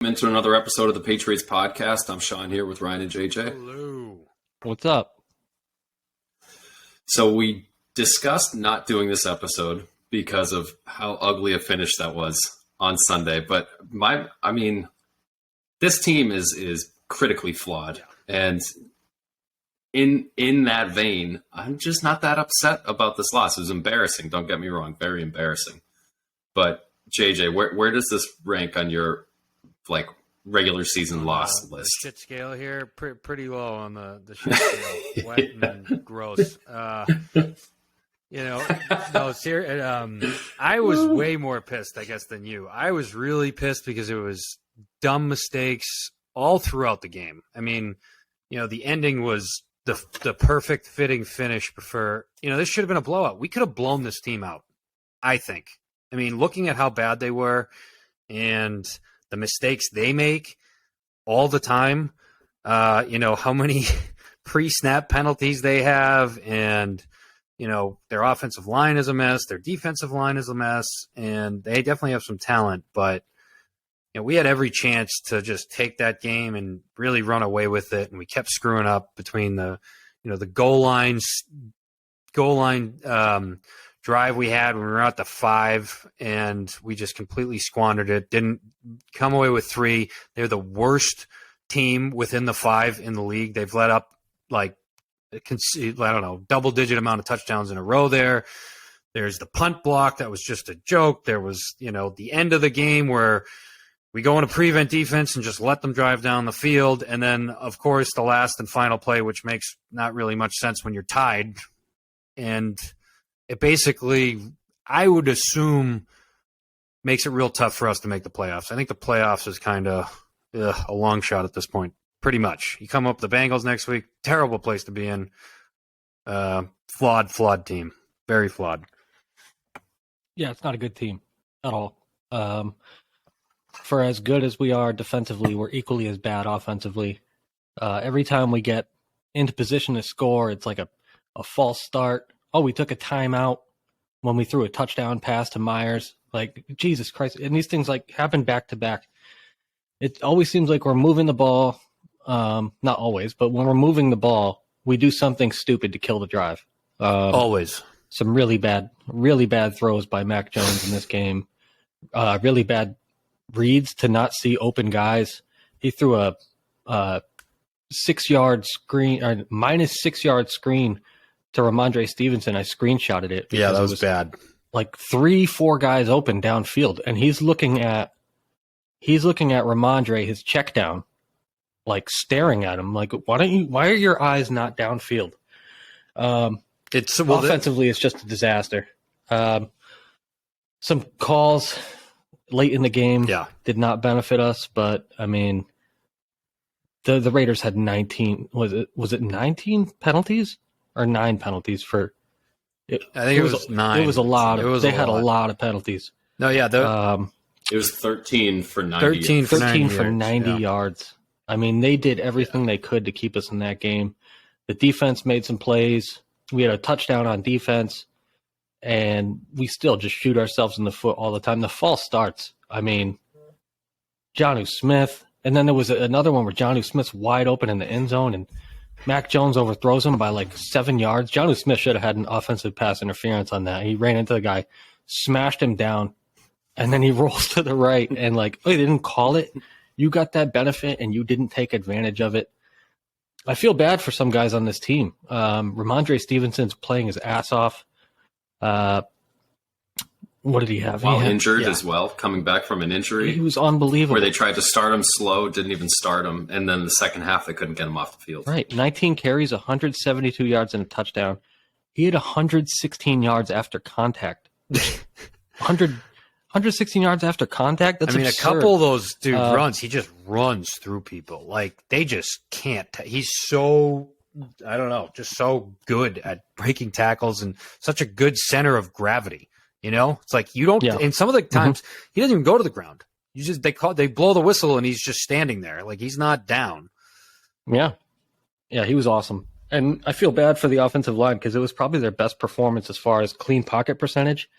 Into another episode of the Patriots podcast. I'm Sean here with Ryan and JJ. Hello. What's up? So we discussed not doing this episode because of how ugly a finish that was on Sunday. But this team is critically flawed. And in that vein, I'm just not that upset about this loss. It was embarrassing. Don't get me wrong. Very embarrassing. But JJ, where does this rank on your regular season loss list? The shit scale here, pretty low on the shit scale. Wet and gross. I was way more pissed, I guess, than you. I was really pissed because it was dumb mistakes all throughout the game. I mean, the ending was the perfect fitting finish for, this should have been a blowout. We could have blown this team out, I think. I mean, looking at how bad they were and the mistakes they make all the time, how many pre-snap penalties they have, and, their offensive line is a mess, their defensive line is a mess, and they definitely have some talent, but, we had every chance to just take that game and really run away with it, and we kept screwing up between the goal line drive we had when we were at the 5, and we just completely squandered it. Didn't come away with 3. They're the worst team within the 5 in the league. They've let up double-digit amount of touchdowns in a row there. There's the punt block that was just a joke. There was, the end of the game where we go into prevent defense and just let them drive down the field. And then, of course, the last and final play, which makes not really much sense when you're tied. And it basically, I would assume, makes it real tough for us to make the playoffs. I think the playoffs is kind of a long shot at this point, pretty much. You come up with the Bengals next week, terrible place to be in. Flawed team, very flawed. Yeah, it's not a good team at all. For as good as we are defensively, we're equally as bad offensively. Every time we get into position to score, it's like a false start. Oh, we took a timeout when we threw a touchdown pass to Myers. Like, Jesus Christ. And these things happen back to back. It always seems like we're moving the ball. Not always, but when we're moving the ball, we do something stupid to kill the drive. Always. Some really bad throws by Mac Jones in this game. Really bad reads to not see open guys. He threw a 6-yard screen, or minus 6-yard screen to Ramondre Stevenson. I screenshotted it. Yeah, that was bad. 3-4 guys open downfield, and he's looking at Ramondre, his check down, staring at him. Why are your eyes not downfield? Offensively, it's just a disaster. Some calls late in the game did not benefit us, but I mean, the Raiders had 19. Was it 19 penalties? Or 9 penalties for it. I think it was 9. It was a lot. They had a lot of penalties. No, yeah. It was 13 for 90 13 for 90 yards. I mean, they did everything they could to keep us in that game. The defense made some plays. We had a touchdown on defense, and we still just shoot ourselves in the foot all the time. The false starts. I mean, Jonnu Smith, and then there was another one where Jonnu Smith's wide open in the end zone, and Mac Jones overthrows him by 7 yards. Jonnu Smith should have had an offensive pass interference on that. He ran into the guy, smashed him down, and then he rolls to the right and they didn't call it. You got that benefit and you didn't take advantage of it. I feel bad for some guys on this team. Ramondre Stevenson's playing his ass off. What did he have? Injured as well, coming back from an injury. He was unbelievable. Where they tried to start him slow, didn't even start him, and then the second half they couldn't get him off the field. Right, 19 carries, 172 yards, and a touchdown. He had 116 yards after contact. 116 yards after contact? That's absurd. A couple of those runs, he just runs through people. They just can't. He's so, I don't know, just so good at breaking tackles and such a good center of gravity. It's you don't. Yeah. And some of the times he doesn't even go to the ground. They blow the whistle and he's just standing there, he's not down. Yeah, he was awesome. And I feel bad for the offensive line because it was probably their best performance as far as clean pocket percentage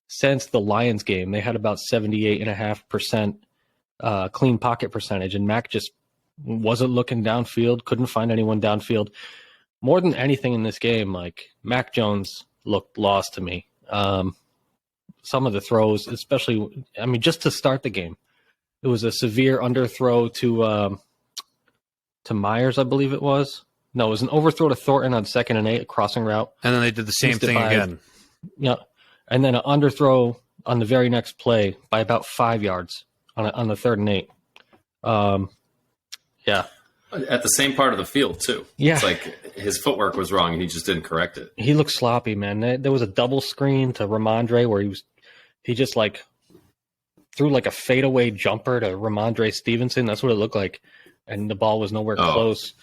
since the Lions game. They had about 78.5% clean pocket percentage, and Mac just wasn't looking downfield, couldn't find anyone downfield. More than anything in this game, like Mac Jones looked lost to me. Some of the throws, especially, I mean, just to start the game, it was a severe underthrow to Myers, I believe it was. No, it was an overthrow to Thornton on 2nd and 8, a crossing route. And then they did the same thing again. Yeah, and then an underthrow on the very next play by about 5 yards on the 3rd and 8. Yeah. At the same part of the field, too. Yeah. It's like his footwork was wrong and he just didn't correct it. He looked sloppy, man. There was a double screen to Ramondre where he just like threw like a fadeaway jumper to Ramondre Stevenson. That's what it looked like. And the ball was nowhere close.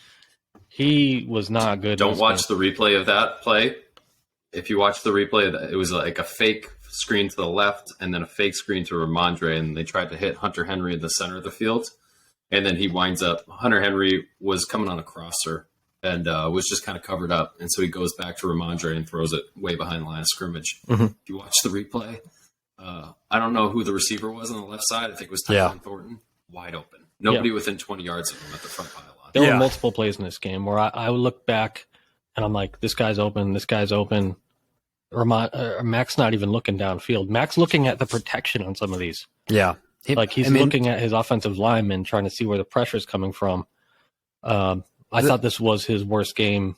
He was not good. Don't watch the replay of that play. If you watch the replay, it was like a fake screen to the left and then a fake screen to Ramondre, and they tried to hit Hunter Henry in the center of the field. And then he winds up, Hunter Henry was coming on a crosser and was just kind of covered up. And so he goes back to Ramondre and throws it way behind the line of scrimmage. Mm-hmm. If you watch the replay, I don't know who the receiver was on the left side. I think it was Tyron Thornton. Wide open. Nobody within 20 yards of him at the front pylon. There were multiple plays in this game where I would look back and I'm like, this guy's open, this guy's open. Mac's not even looking downfield. Mac's looking at the protection on some of these. Yeah. He's looking at his offensive lineman, trying to see where the pressure is coming from. I thought this was his worst game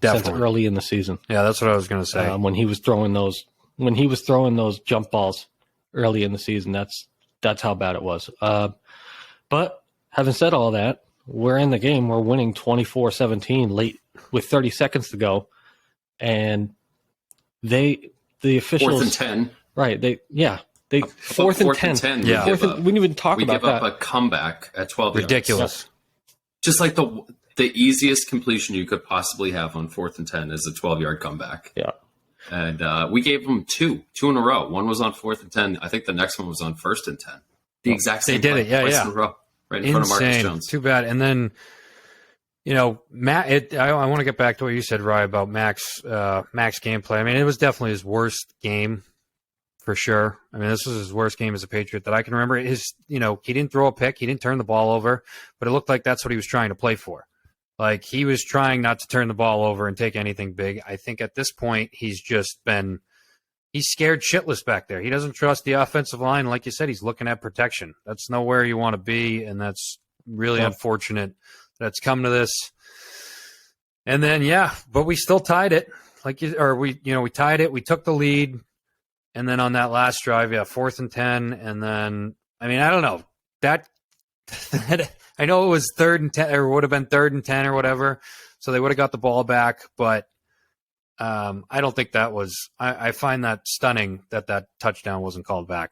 since early in the season. Yeah, that's what I was going to say. When he was throwing those jump balls early in the season, that's how bad it was. But having said all that, we're in the game. We're winning 24-17 late with 30 seconds to go, and the officials 4th and 10. Right? They 4th and 10. Yeah, we didn't even talk about that. We give up a comeback at 12 Ridiculous. yards. Just like the easiest completion you could possibly have on 4th and 10 is a 12-yard comeback. Yeah. And we gave them two in a row. One was on 4th and 10. I think the next one was on 1st and 10. The exact same. They did it. Twice in a row, right in front of Marcus Jones. Too bad. And then, Matt. I want to get back to what you said, Rye, about Mac's gameplay. I mean, it was definitely his worst game, for sure. I mean, this was his worst game as a Patriot that I can remember. He didn't throw a pick, he didn't turn the ball over, but it looked like that's what he was trying to play for. Like, he was trying not to turn the ball over and take anything big. I think at this point, he's scared shitless back there. He doesn't trust the offensive line. Like you said, he's looking at protection. That's nowhere you want to be, and that's really unfortunate that's come to this. And then, but we still tied it. We tied it. We took the lead. And then on that last drive, 4th and 10. And then, I mean, I don't know. That I know it was 3rd and 10, or would have been 3rd and 10 or whatever. So they would have got the ball back. But I don't think that was. I find that stunning that touchdown wasn't called back.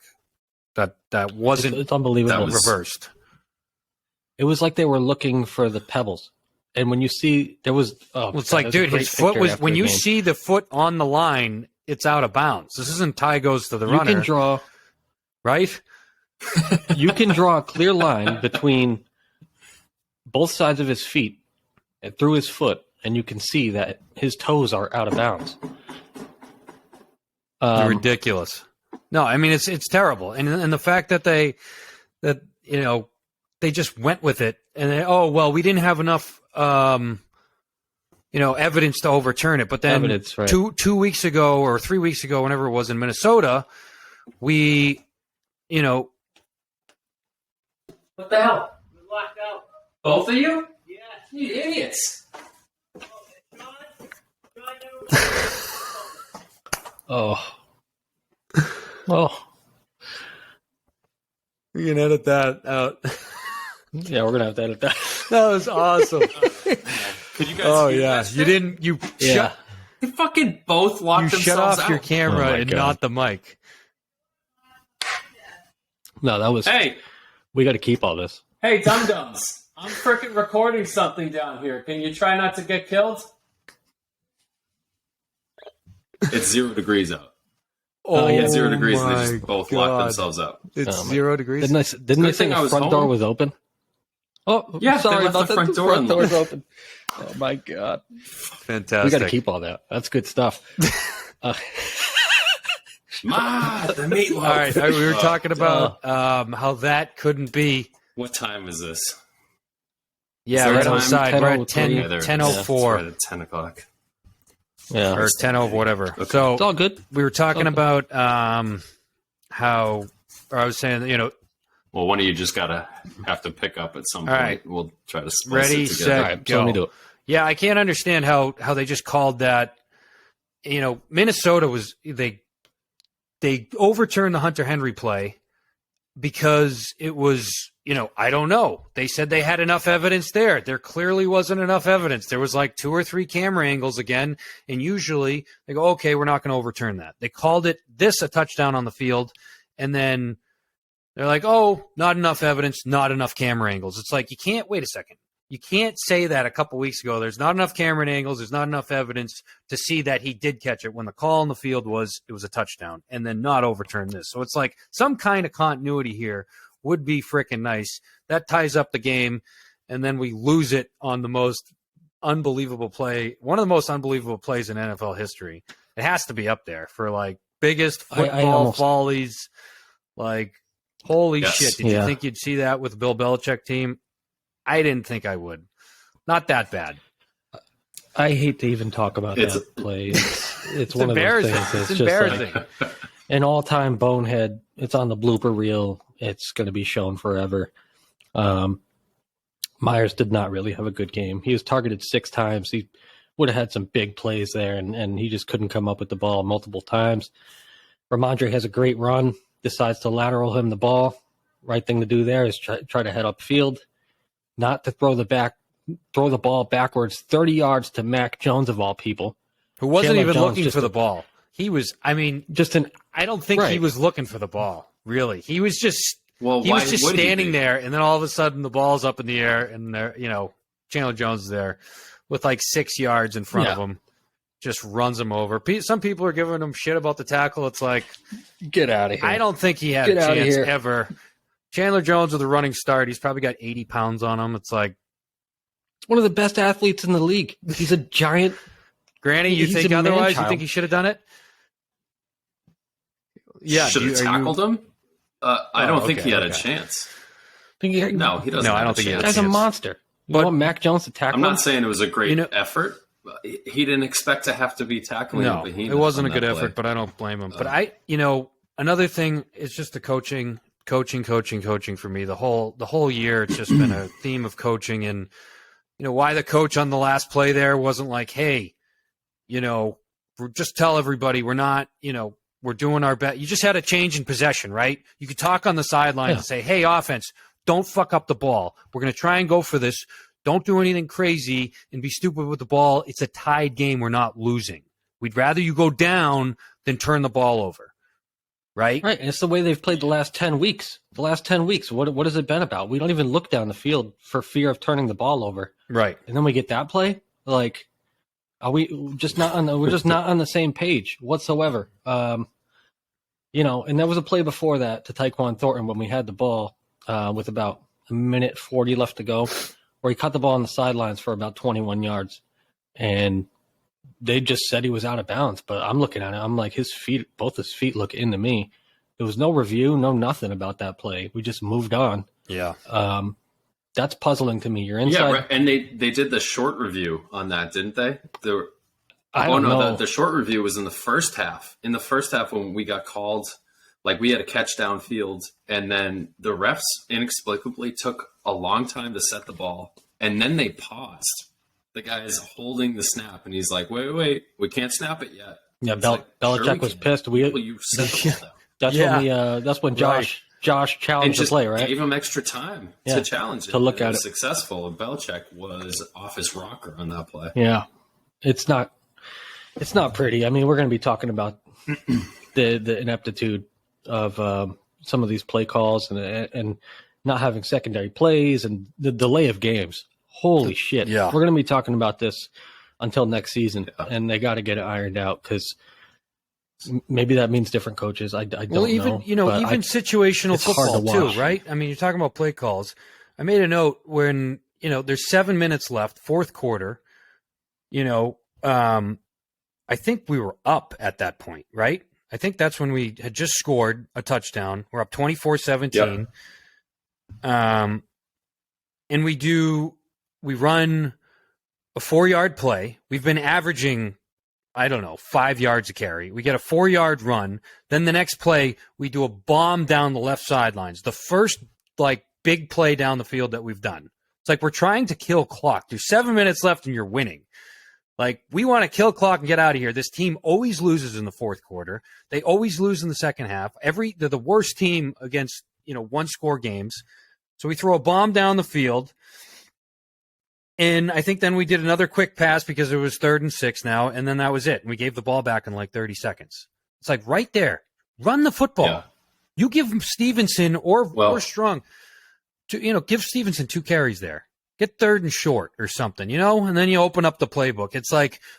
That wasn't. It's unbelievable. That was reversed. It was like they were looking for the pebbles. And when you see there was, his foot was when you see the foot on the line, it's out of bounds. This isn't Ty goes to the runner. You can draw, right? You can draw a clear line between both sides of his feet and through his foot, and you can see that his toes are out of bounds. Ridiculous. No, I mean it's terrible, and the fact that they just went with it, and we didn't have enough evidence to overturn it. But then right. 2 weeks ago or 3 weeks ago, whenever it was in Minnesota, we, What the hell? We're locked out. Both of you? Yes. You idiots. Oh. we can edit that out. Yeah, we're gonna have to edit that. That was awesome. Could you guys hear that shit? You didn't. You shut. They fucking both locked You shut themselves off out. your camera and not the mic. No, that was. Hey, we got to keep all this. Hey, dum-dums. I'm freaking recording something down here. Can you try not to get killed? it's 0 degrees out. Oh, yeah. 0 degrees, and they my just both God. locked themselves out. It's 0 degrees. Didn't they Good say thing I the was front home. door was open? Oh, Yeah, sorry they left about the that. front door front door's unlocked. open. Oh my God. Fantastic. We got to keep all that. That's good stuff. Ma, the meatloaf. All right, we were talking about how that couldn't be. What time is this? Yeah, there right a on the time? side. We're at 10:03. 10, Yeah, there it is. 10:04 It's right at 10 o'clock. Yeah. or 10 of whatever. Okay. So It's all good. we were talking Okay. about how, or I was saying, Well, one of you just have to pick up at some point. All right. We'll try to splice Ready, it together. set, All right, so go. let me do it. Yeah, I can't understand how they just called that. Minnesota was they overturned the Hunter Henry play because it was, I don't know. They said they had enough evidence there. There clearly wasn't enough evidence. There was like 2 or 3 camera angles again, and usually they go, okay, we're not going to overturn that. They called it a touchdown on the field, and then they're like, oh, not enough evidence, not enough camera angles. It's like, you can't, wait a second. You can't say that a couple weeks ago. There's not enough camera angles. There's not enough evidence to see that he did catch it when the call on the field was it was a touchdown, and then not overturn this. So it's like some kind of continuity here would be freaking nice. That ties up the game, and then we lose it on the most unbelievable play, one of the most unbelievable plays in NFL history. It has to be up there for like biggest football volleys. Like, holy shit. Did you think you'd see that with the Bill Belichick team? I didn't think I would. Not that bad. I hate to even talk about that play. It's one of those things. It's embarrassing. Just like an all-time bonehead. It's on the blooper reel. It's going to be shown forever. Myers did not really have a good game. He was targeted 6 times. He would have had some big plays there, and he just couldn't come up with the ball multiple times. Ramondre has a great run, decides to lateral him the ball. Right thing to do there is try to head upfield. Not to throw the ball backwards 30 yards to Mac Jones of all people. Who wasn't even looking for the ball. He was, I don't think he was looking for the ball, really. He was just standing there, and then all of a sudden the ball's up in the air, and there, Chandler Jones is there with like 6 yards in front of him. Just runs him over. Some people are giving him shit about the tackle. It's like, get out of here. I don't think he had a chance ever. Chandler Jones with a running start. He's probably got 80 pounds on him. It's like one of the best athletes in the league. He's a giant. Granny, you think otherwise? You think he should have done it? Yeah. Should have tackled him? I don't think he had a chance. No, he doesn't. No, I don't think he had a chance. He's a monster. You want Mac Jones to tackle him? I'm not saying it was a great effort. He didn't expect to have to be tackling him. No, it wasn't a good effort, but I don't blame him. But another thing is just the coaching for me. The whole year, it's just been a theme of coaching, and why the coach on the last play there wasn't like, hey, just tell everybody we're not, we're doing our best. You just had a change in possession, right? You could talk on the sideline and say, hey, offense, don't fuck up the ball. We're going to try and go for this. Don't do anything crazy and be stupid with the ball. It's a tied game. We're not losing. We'd rather you go down than turn the ball over. Right? Right. And it's the way they've played the last 10 weeks. What has it been about? We don't even look down the field for fear of turning the ball over. Right. And then we get that play? Like, are we just not on we're just not on the same page whatsoever. And there was a play before that to Tyquan Thornton when we had the ball with about a minute 40 left to go, where he caught the ball on the sidelines for about 21 yards. And they just said he was out of bounds, but I'm looking at it. I'm like, both his feet look into me. There was no review, no nothing about that play. We just moved on. Yeah. That's puzzling to me. You're inside. Yeah, right. And they did the short review on that, didn't they? I don't know. The short review was in the first half. In the first half, when we got called, like we had a catch downfield, and then the refs inexplicably took a long time to set the ball, and then they paused. The guy is holding the snap, and he's like, wait, we can't snap it yet. Yeah, Belichick was pissed. You set the ball down. That's when Josh challenged the play, right? Gave him extra time to challenge it. To look at it. Successful. And Belichick was off his rocker on that play. Yeah. It's not pretty. I mean, we're going to be talking about the ineptitude of some of these play calls and not having secondary plays and the delay of games. Holy shit. Yeah. We're going to be talking about this until next season, and they got to get it ironed out because maybe that means different coaches. I don't know. Even situational football too, right? I mean, you're talking about play calls. I made a note when, there's 7 minutes left, fourth quarter, I think we were up at that point, right? I think that's when we had just scored a touchdown. We're up 24-17. Yep. And we run a 4-yard play. We've been averaging, 5 yards a carry. We get a 4-yard run. Then the next play, we do a bomb down the left sidelines. The first, big play down the field that we've done. It's like we're trying to kill clock. There's 7 minutes left and you're winning. We want to kill clock and get out of here. This team always loses in the fourth quarter. They always lose in the second half. They're the worst team against, one-score games. So we throw a bomb down the field. And I think then we did another quick pass because it was 3rd and 6 now, and then that was it. And we gave the ball back in 30 seconds. It's right there. Run the football. Yeah. You give Stevenson or Strong, give Stevenson 2 carries there. Get 3rd and short or something, and then you open up the playbook. It's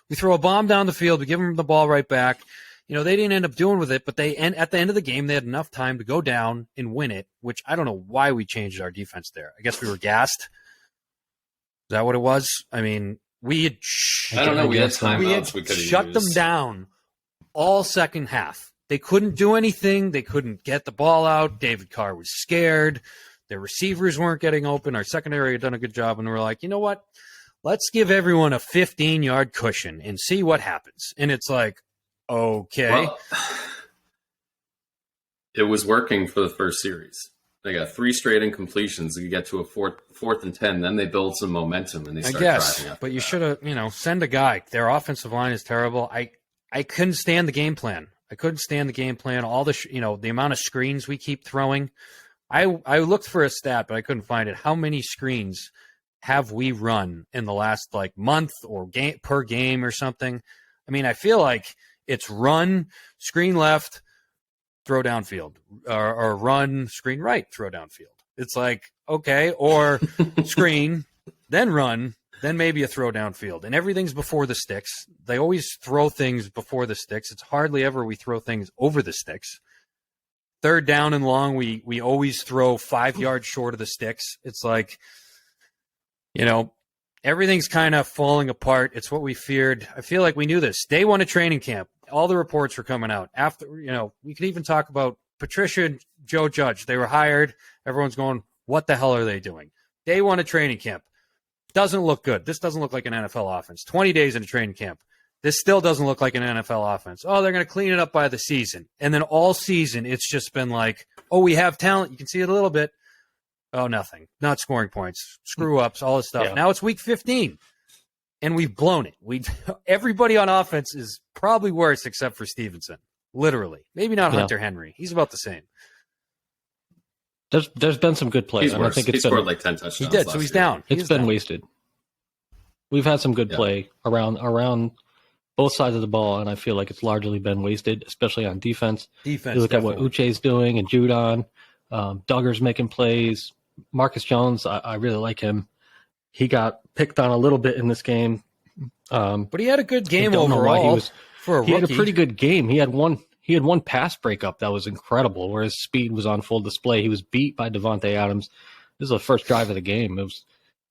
we throw a bomb down the field, we give them the ball right back. They didn't end up doing with it, but at the end of the game, they had enough time to go down and win it, which I don't know why we changed our defense there. I guess we were gassed. Is that what it was? I mean, we had shut them down all second half. They couldn't do anything. They couldn't get the ball out. David Carr was scared. Their receivers weren't getting open. Our secondary had done a good job, and we're like, you know what? Let's give everyone a 15-yard cushion and see what happens. And it's okay. Well, it was working for the first series. They got 3 straight incompletions. You get to a fourth and 10, then they build some momentum and they start driving up. But you should have, send a guy. Their offensive line is terrible. I couldn't stand the game plan. All the the amount of screens we keep throwing. I looked for a stat, but I couldn't find it. How many screens have we run in the last month or per game or something? I mean, I feel like it's run, screen left, throw downfield, or run, screen right, throw downfield. It's okay, or screen, then run, then maybe a throw downfield. And everything's before the sticks. They always throw things before the sticks. It's hardly ever we throw things over the sticks. 3rd down and long, we always throw 5 yards short of the sticks. It's everything's kind of falling apart. It's what we feared. I feel like we knew this. Day 1 of training camp, all the reports were coming out. After, we could even talk about Patricia and Joe Judge. They were hired. Everyone's going, what the hell are they doing? Day 1 of training camp. Doesn't look good. This doesn't look like an NFL offense. 20 days into training camp. This still doesn't look like an NFL offense. Oh, they're going to clean it up by the season. And then all season, it's just been we have talent. You can see it a little bit. Oh, nothing. Not scoring points. Screw-ups, all this stuff. Yeah. Now it's week 15, and we've blown it. Everybody on offense is probably worse except for Stevenson. Literally. Maybe not Hunter Henry. He's about the same. There's been some good plays. He's worse. I think he scored 10 touchdowns. He did, so he's down. It's been wasted. We've had some good play around both sides of the ball, and I feel like it's largely been wasted, especially on defense. You look at what Uche's doing and Judon. Duggar's making plays. Marcus Jones, I really like him. He got picked on a little bit in this game. But he had a good game overall. He had a pretty good game. He had one pass breakup that was incredible, where his speed was on full display. He was beat by Devontae Adams. This is the first drive of the game.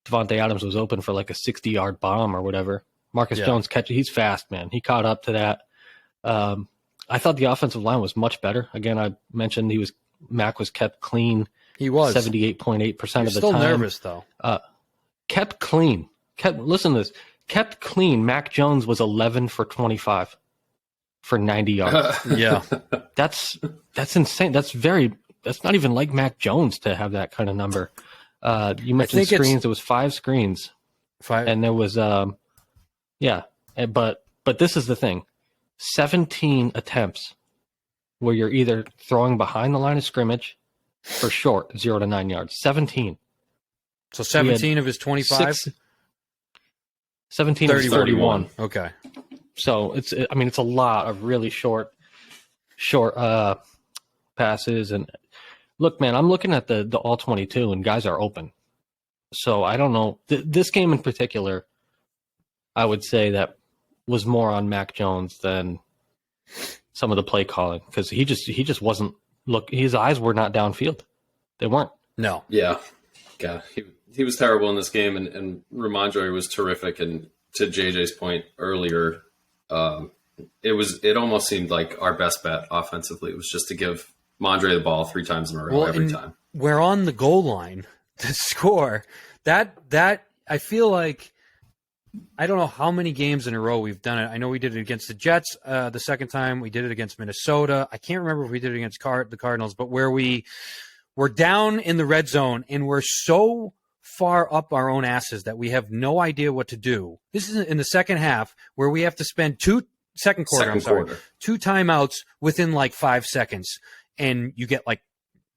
Devontae Adams was open for a 60-yard bomb or whatever. Marcus Jones he's fast, man. He caught up to that. I thought the offensive line was much better. Again, I mentioned Mac was kept clean. He was 78.8% of the time. Still nervous though. Kept clean. Listen to this. Kept clean. Mac Jones was 11 for 25 for 90 yards. Yeah, that's insane. That's not even like Mac Jones to have that kind of number. You mentioned screens. There was 5 screens. 5, and there was but this is the thing. 17 attempts where you're either throwing behind the line of scrimmage for short, 0 to 9 yards. 17. So 17 of his 25? 17 of his 31. Okay. So it's a lot of really short passes. And look, man, I'm looking at the all 22 and guys are open. So I don't know. This game in particular, I would say that was more on Mac Jones than some of the play calling, because he just wasn't his eyes were not downfield. They weren't. No. Yeah. God, he was terrible in this game, and Ramondre was terrific. And to JJ's point earlier, It almost seemed like our best bet offensively was just to give Mondre the ball 3 times in a row every time. We're on the goal line to score. That I feel like, I don't know how many games in a row we've done it. I know we did it against the Jets the second time. We did it against Minnesota. I can't remember if we did it against the Cardinals, but where we're down in the red zone and we're so far up our own asses that we have no idea what to do. This is in the second half where we have to spend second quarter, 2 timeouts within like 5 seconds, and you get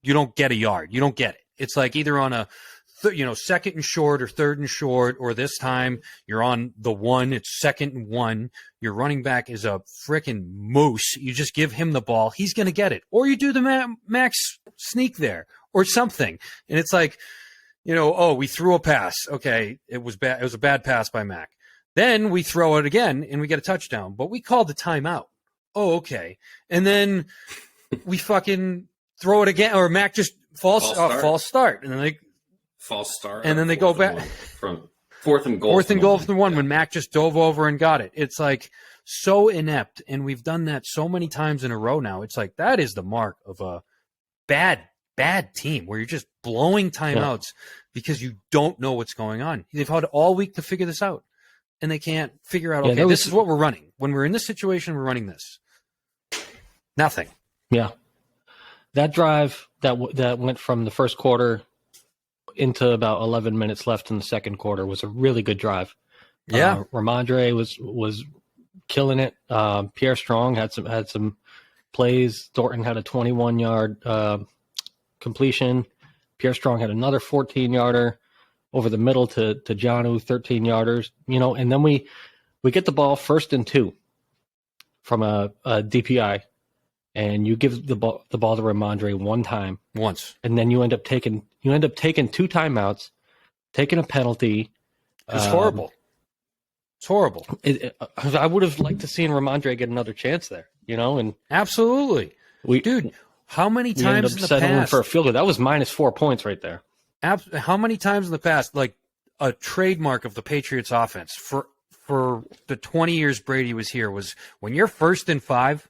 you don't get a yard. You don't get it. It's like either on a second and short or third and short, or this time you're on the 1, it's 2nd and 1. Your running back is a freaking moose. You just give him the ball, he's going to get it. Or you do the max sneak there or something. And it's like, we threw a pass. Okay, it was bad. It was a bad pass by Mac. Then we throw it again and we get a touchdown, but we called the timeout. Oh, okay. And then we fucking throw it again, or Mac just false start. And then false start. And then they go back from 4th and goal. 4th and goal from the 1 when Mac just dove over and got it. It's like so inept. And we've done that so many times in a row now. It's like that is the mark of a bad team where you're just blowing timeouts because you don't know what's going on. They've had all week to figure this out, and they can't figure out, this is what we're running. When we're in this situation, we're running this. Nothing. Yeah. That drive that went from the first quarter into about 11 minutes left in the second quarter was a really good drive. Yeah. Ramondre was killing it. Pierre Strong had some plays. Thornton had a 21-yard completion. Pierre Strong had another 14-yarder over the middle to Jonnu, 13-yarders. And then we get the ball 1st and 2 from a DPI, and you give the ball to Ramondre once, and then you end up taking 2 timeouts, taking a penalty. It's horrible. It's horrible. I would have liked to seen Ramondre get another chance there. And absolutely, dude. How many times in the past for a field goal? That was -4 points right there. How many times in the past, like a trademark of the Patriots offense for the 20 years Brady was here, was when you're 1st and 5,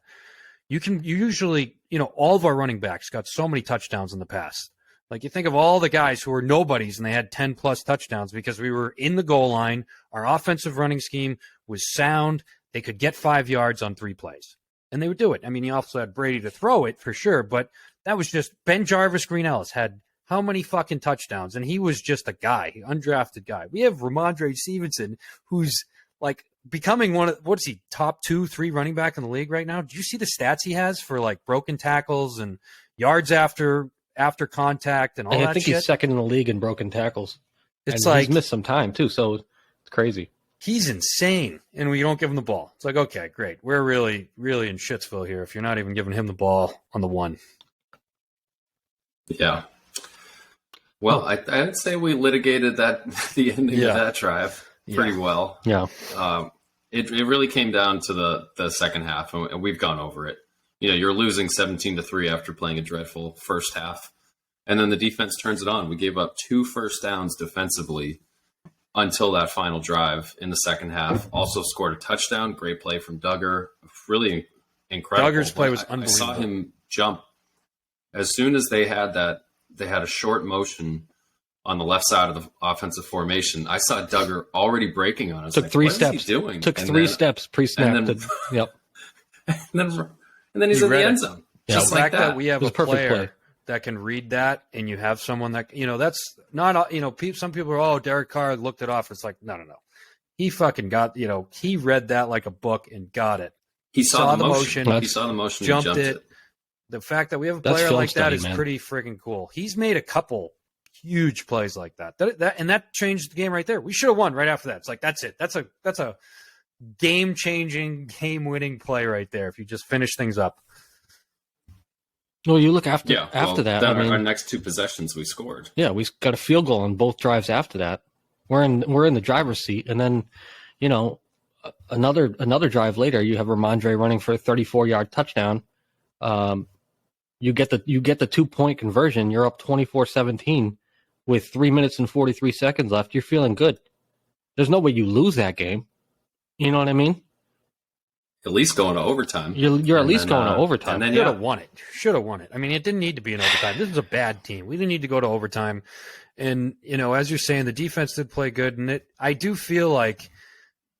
you usually, all of our running backs got so many touchdowns in the past. Like you think of all the guys who were nobodies and they had 10 plus touchdowns because we were in the goal line. Our offensive running scheme was sound. They could get 5 yards on 3 plays. And they would do it. I mean, you also had Brady to throw it for sure, but that was just Ben Jarvis Green Ellis had how many fucking touchdowns? And he was just a guy, undrafted guy. We have Ramondre Stevenson, who's like becoming one of, what's he, top 2, 3 running back in the league right now? Do you see the stats he has for like broken tackles and yards after contact and all that shit? I think he's 2nd in the league in broken tackles. It's he's missed some time too, so it's crazy. He's insane, and we don't give him the ball. It's like, okay, great. We're really, really in Shitsville here if you're not even giving him the ball on the 1. Yeah. Well, I'd say we litigated the ending of that drive pretty well. Yeah. It really came down to the second half, and we've gone over it. You're losing 17-3 after playing a dreadful first half, and then the defense turns it on. We gave up 2 first downs defensively until that final drive in the second half. Also scored a touchdown. Great play from Duggar. Really incredible. Duggar's play was unbelievable. I saw him jump. As soon as they had a short motion on the left side of the offensive formation, I saw Duggar already breaking on us. Took 3 steps. What is he doing? Took 3 steps pre-snap. Yep. And then he's in the end zone. Just like that. We have a player that can read that, and you have someone that, that's not, some people are, Derek Carr looked it off. It's like, no. He fucking got, he read that like a book and got it. He saw the motion. He saw the motion. Jumped it. The fact that we have a player like that is pretty freaking cool. He's made a couple huge plays like that. And that changed the game right there. We should have won right after that. It's like, that's it. That's a game-changing, game-winning play right there if you just finish things up. Well, you look after that. Our next 2 possessions, we scored. Yeah, we got a field goal on both drives after that. We're in the driver's seat, and then, another drive later, you have Ramondre running for a 34-yard touchdown. You get the 2-point conversion. You're up 24-17 with 3 minutes and 43 seconds left. You're feeling good. There's no way you lose that game. You know what I mean? at least going to overtime. You're at least going to overtime. And then, Should have won it. Should have won it. I mean, it didn't need to be an overtime. This was a bad team. We didn't need to go to overtime. And, as you're saying, the defense did play good. And I do feel like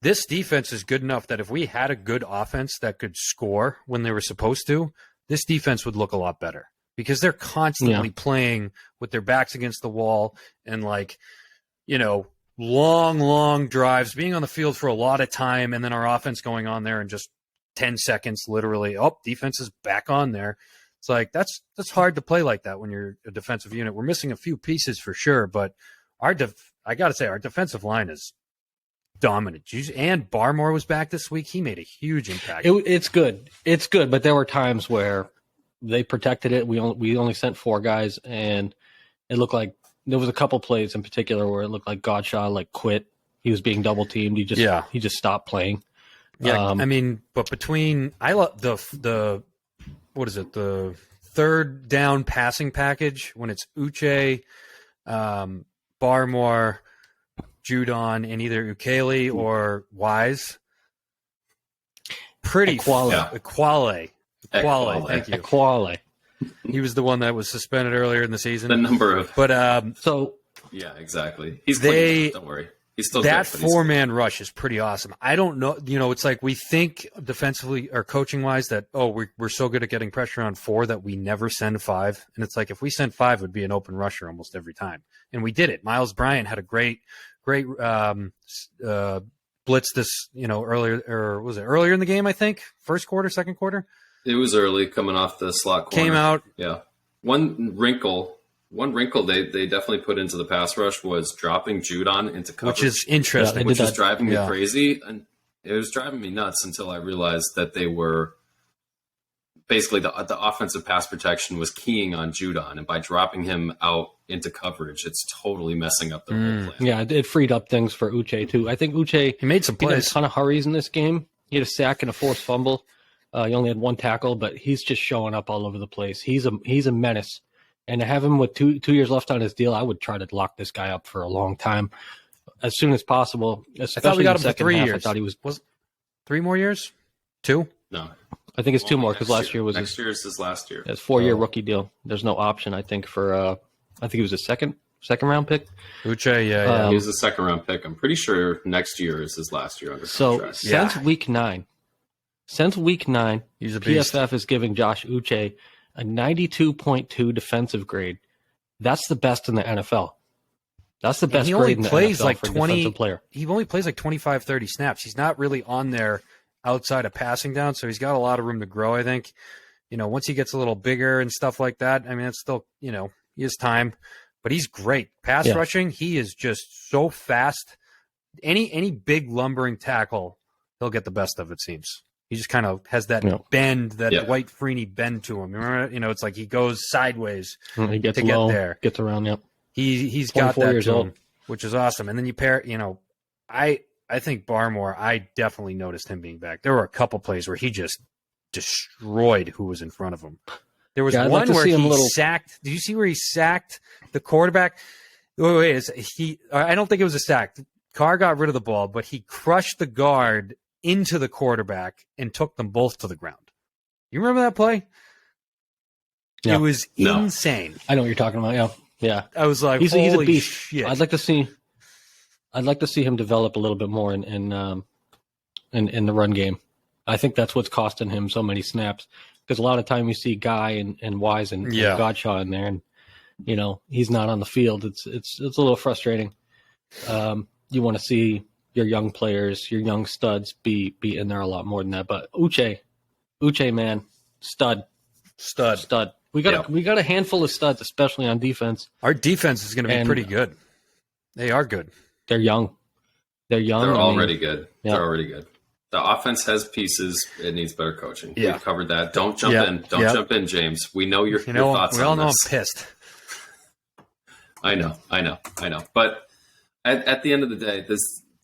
this defense is good enough that if we had a good offense that could score when they were supposed to, this defense would look a lot better because they're constantly playing with their backs against the wall and long drives, being on the field for a lot of time, and then our offense going on there in just 10 seconds, literally. Oh, defense is back on there. It's like that's hard to play like that when you're a defensive unit. We're missing a few pieces for sure, but I got to say our defensive line is dominant. And Barmore was back this week. He made a huge impact. It's good. It's good, but there were times where they protected it. We only sent 4 guys, and it looked like there was a couple plays in particular where it looked like Godshaw quit. He was being double teamed. He just stopped playing. Yeah, but between the third down passing package when it's Uche, Barmore, Judon, and either Ukele or Wise. Pretty Equale. Thank you. Equale. He was the one that was suspended earlier in the season. The number of, but yeah, exactly. He's clean. Don't worry. He's still that good, 4-man rush is pretty awesome. I don't know. It's like we think defensively or coaching wise that we're so good at getting pressure on 4 that we never send 5. And it's like if we sent 5, it would be an open rusher almost every time. And we did it. Miles Bryant had a great blitz this earlier, or was it earlier in the game? I think first quarter, second quarter. It was early coming off the slot corner. Came out. Yeah. One wrinkle they definitely put into the pass rush was dropping Judon into coverage. Which is interesting. Which is driving me crazy. And it was driving me nuts until I realized that they were basically the offensive pass protection was keying on Judon. And by dropping him out into coverage, it's totally messing up their whole plan. Yeah, it freed up things for Uche, too. I think Uche he made some plays. He had a ton of hurries in this game. He had a sack and a forced fumble. He only had 1 tackle, but he's just showing up all over the place. He's a menace. And to have him with two years left on his deal, I would try to lock this guy up for a long time, as soon as possible. I thought we got him for 3 years. I thought he was 3 more years, 2. No, I think it's 2 more because last year was next year's his last year. It's 4-year rookie deal. There's no option, I think, for I think he was a second round pick. Uche, yeah. He was a second round pick. I'm pretty sure next year is his last year under contract. So since week 9, he's a beast. PFF is giving Josh Uche a 92.2 defensive grade. That's the best in the NFL. That's the best grade in the NFL for a defensive player. He only plays like 25, 30 snaps. He's not really on there outside of passing down, so he's got a lot of room to grow, I think. Once he gets a little bigger and stuff like that, it's still, he has time. But he's great. Pass rushing, he is just so fast. Any big lumbering tackle, he'll get the best of, it seems. He just kind of has that bend, that Dwight Freeney bend to him. Remember, it's like he goes sideways he gets to low, get there. Gets around, yep. He's got that to him, which is awesome. And then you pair, I think Barmore, I definitely noticed him being back. There were a couple plays where he just destroyed who was in front of him. There was one where he sacked. Did you see where he sacked the quarterback? Wait, I don't think it was a sack. Carr got rid of the ball, but he crushed the guard into the quarterback and took them both to the ground. You remember that play? Yeah. It was insane. I know what you're talking about. Yeah. I was like, he's a beast. Shit. I'd like to see him develop a little bit more in the run game. I think that's what's costing him so many snaps, because a lot of time you see Guy and Wise and Godshaw in there, and he's not on the field. It's a little frustrating. You want to see your young players, your young studs be in there a lot more than that. But Uche, man, stud. We got a handful of studs, especially on defense. Our defense is going to be pretty good. They are good. They're young. They're already good. Yeah. They're already good. The offense has pieces. It needs better coaching. Yeah. We've covered that. Don't jump in. Don't jump in, James. We know your thoughts on this. We all know I'm pissed. I know. But at the end of the day,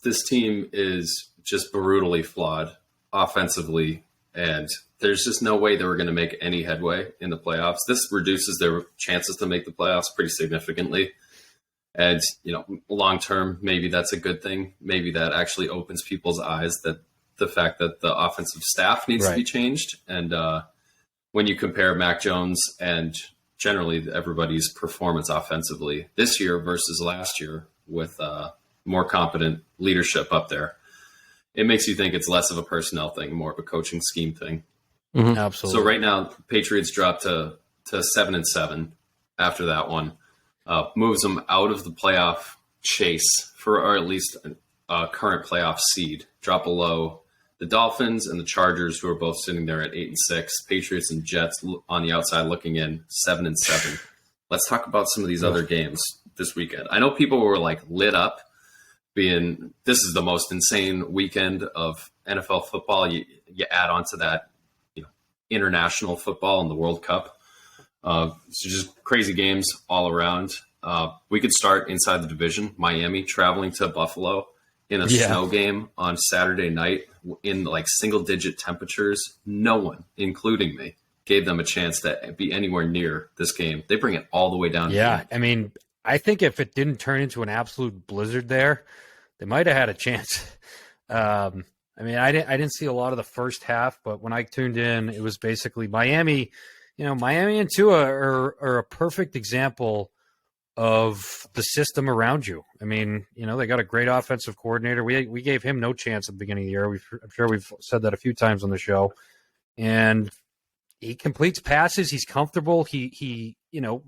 this team is just brutally flawed offensively, and there's just no way they were going to make any headway in the playoffs. This reduces their chances to make the playoffs pretty significantly. And, long term, maybe that's a good thing. Maybe that actually opens people's eyes that the fact that the offensive staff needs to be changed. And when you compare Mac Jones and generally everybody's performance offensively this year versus last year with more competent leadership up there, it makes you think it's less of a personnel thing, more of a coaching scheme thing. Mm-hmm. Absolutely. So right now, Patriots dropped to 7-7 after that one, moves them out of the playoff chase or at least a current playoff seed, drop below the Dolphins and the Chargers, who are both sitting there at 8-6. Patriots and Jets on the outside looking in 7-7. Let's talk about some of these other games this weekend. I know people were like lit up, being this is the most insane weekend of NFL football. You add on to that, international football and the World Cup. So just crazy games all around. We could start inside the division. Miami traveling to Buffalo in a snow game on Saturday night in like single-digit temperatures. No one, including me, gave them a chance to be anywhere near this game. They bring it all the way down. Yeah, I mean, I think if it didn't turn into an absolute blizzard there, they might have had a chance. I mean, I didn't see a lot of the first half, but when I tuned in, it was basically Miami. Miami and Tua are a perfect example of the system around you. I mean, they got a great offensive coordinator. We gave him no chance at the beginning of the year. I'm sure we've said that a few times on the show. And he completes passes. He's comfortable. He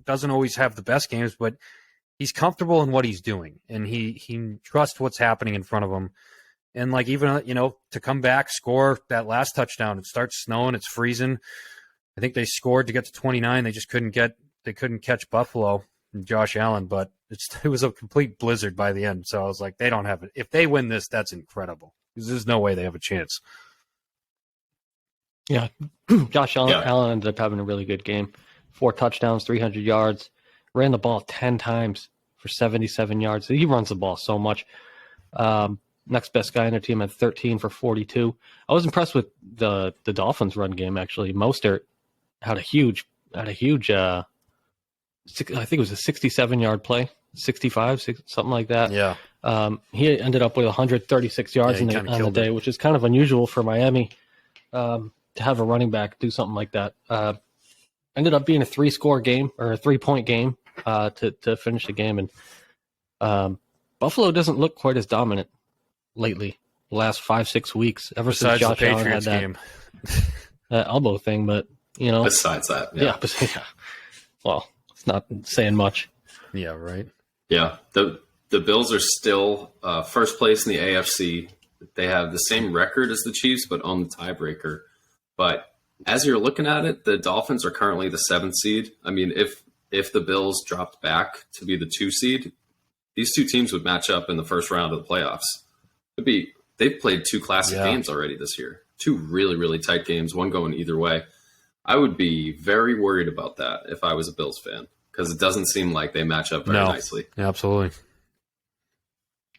doesn't always have the best games, but he's comfortable in what he's doing, and he trusts what's happening in front of him. And like even to come back, score that last touchdown. It starts snowing. It's freezing. I think they scored to get to 29. They just couldn't catch Buffalo and Josh Allen, but it was a complete blizzard by the end. So I was like, they don't have it. If they win this, that's incredible, because there's no way they have a chance. Yeah, Josh Allen ended up having a really good game. 4 touchdowns, 300 yards, ran the ball 10 times for 77 yards. He runs the ball so much. Next best guy in their team had 13 for 42. I was impressed with the Dolphins run game, actually. Mostert had a huge I think it was a 67-yard play, 65, something like that. Yeah. He ended up with 136 yards on the day, which is kind of unusual for Miami to have a running back do something like that. Ended up being a 3-score game or a 3-point game to finish the game. And Buffalo doesn't look quite as dominant lately, the last 5-6 weeks, ever Besides since Josh the Allen had Patriots that, game. that elbow thing. But, besides that, yeah. Well, it's not saying much. Yeah, right. Yeah, the Bills are still first place in the AFC. They have the same record as the Chiefs, but own the tiebreaker. But as you're looking at it, the Dolphins are currently the 7th seed. I mean, if the Bills dropped back to be the 2 seed, these two teams would match up in the first round of the playoffs. They've played 2 classic games already this year. 2 really, really tight games, one going either way. I would be very worried about that if I was a Bills fan, because it doesn't seem like they match up very nicely. Absolutely.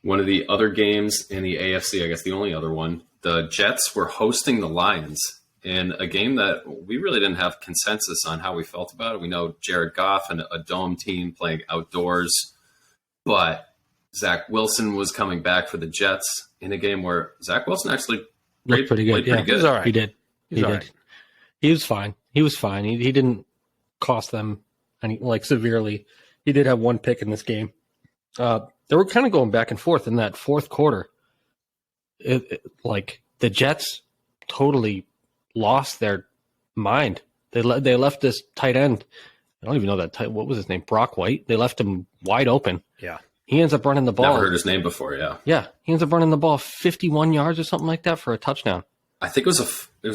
One of the other games in the AFC, I guess the only other one, the Jets were hosting the Lions in a game that we really didn't have consensus on how we felt about it. We know Jared Goff and a dome team playing outdoors, but Zach Wilson was coming back for the Jets in a game where Zach Wilson actually looked pretty good. Pretty good. He was all right. He did. He did. He was fine. He didn't cost them any severely. He did have 1 pick in this game. They were kind of going back and forth in that fourth quarter. The Jets totally lost their mind. They left this tight end. I don't even know that what was his name? Brock White. They left him wide open. Yeah. He ends up running the ball. Never heard his name before, yeah. Yeah, he ends up running the ball 51 yards or something like that for a touchdown. I think it was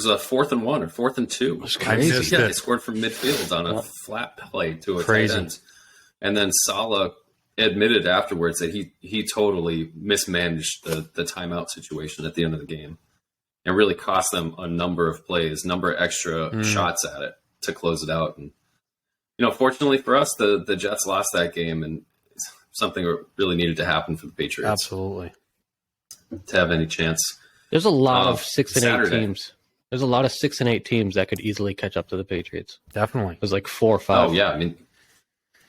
a 4th and 1 or 4th and 2. It was crazy. Yeah, they scored from midfield on a flat play to a tight end. And then Saleh admitted afterwards that he totally mismanaged the timeout situation at the end of the game and really cost them a number of plays, number of extra shots at it to close it out. And fortunately for us, the Jets lost that game, and something really needed to happen for the Patriots. Absolutely. To have any chance. There's a lot of 6 and 8 Saturday. teams. There's a lot of 6 and 8 teams that could easily catch up to the Patriots. Definitely. There's like 4 or 5. Oh yeah, I mean,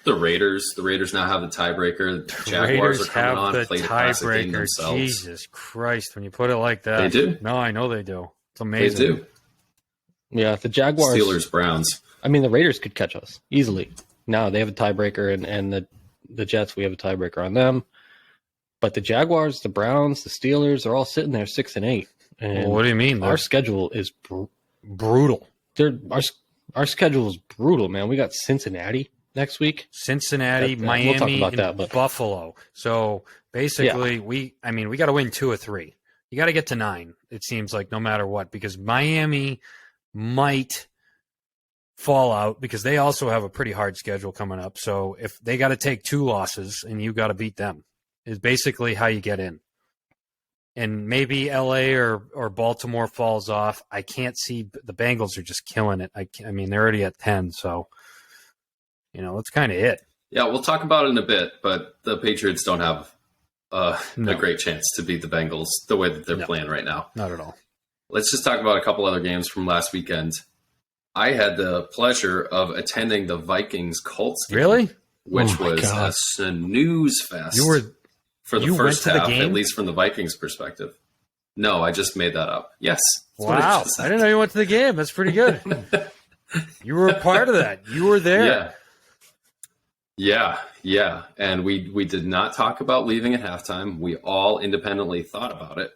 The Raiders now have the tiebreaker. The Jaguars are coming on, play the classic game themselves. Jesus Christ, when you put it like that. They do. No, I know they do. It's amazing. They do. Yeah, the Jaguars. Steelers, Browns. I mean, the Raiders could catch us easily. Now they have a tiebreaker, and the Jets, we have a tiebreaker on them. But the Jaguars, the Browns, the Steelers are all sitting there 6-8. And Well, what do you mean? our schedule is brutal. Our schedule is brutal, man. We got Cincinnati next week. Cincinnati, Miami, we'll talk about and that, but Buffalo. So basically, we got to win 2 or 3. You got to get to 9. It seems like no matter what, because Miami might fall out because they also have a pretty hard schedule coming up. So if they got to take 2 losses and you got to beat them, is basically how you get in. And maybe LA or Baltimore falls off. I can't see the Bengals are just killing it. I mean, they're already at 10, so that's kind of it. Yeah, we'll talk about it in a bit, but the Patriots don't have a great chance to beat the Bengals the way that they're playing right now. Not at all. Let's just talk about a couple other games from last weekend. I had the pleasure of attending the Vikings-Colts game. Really? Which was a snooze fest. For the first half, at least from the Vikings' perspective. No, I just made that up. Yes. Wow. I didn't know you went to the game. That's pretty good. You were a part of that. You were there. Yeah. And we did not talk about leaving at halftime. We all independently thought about it,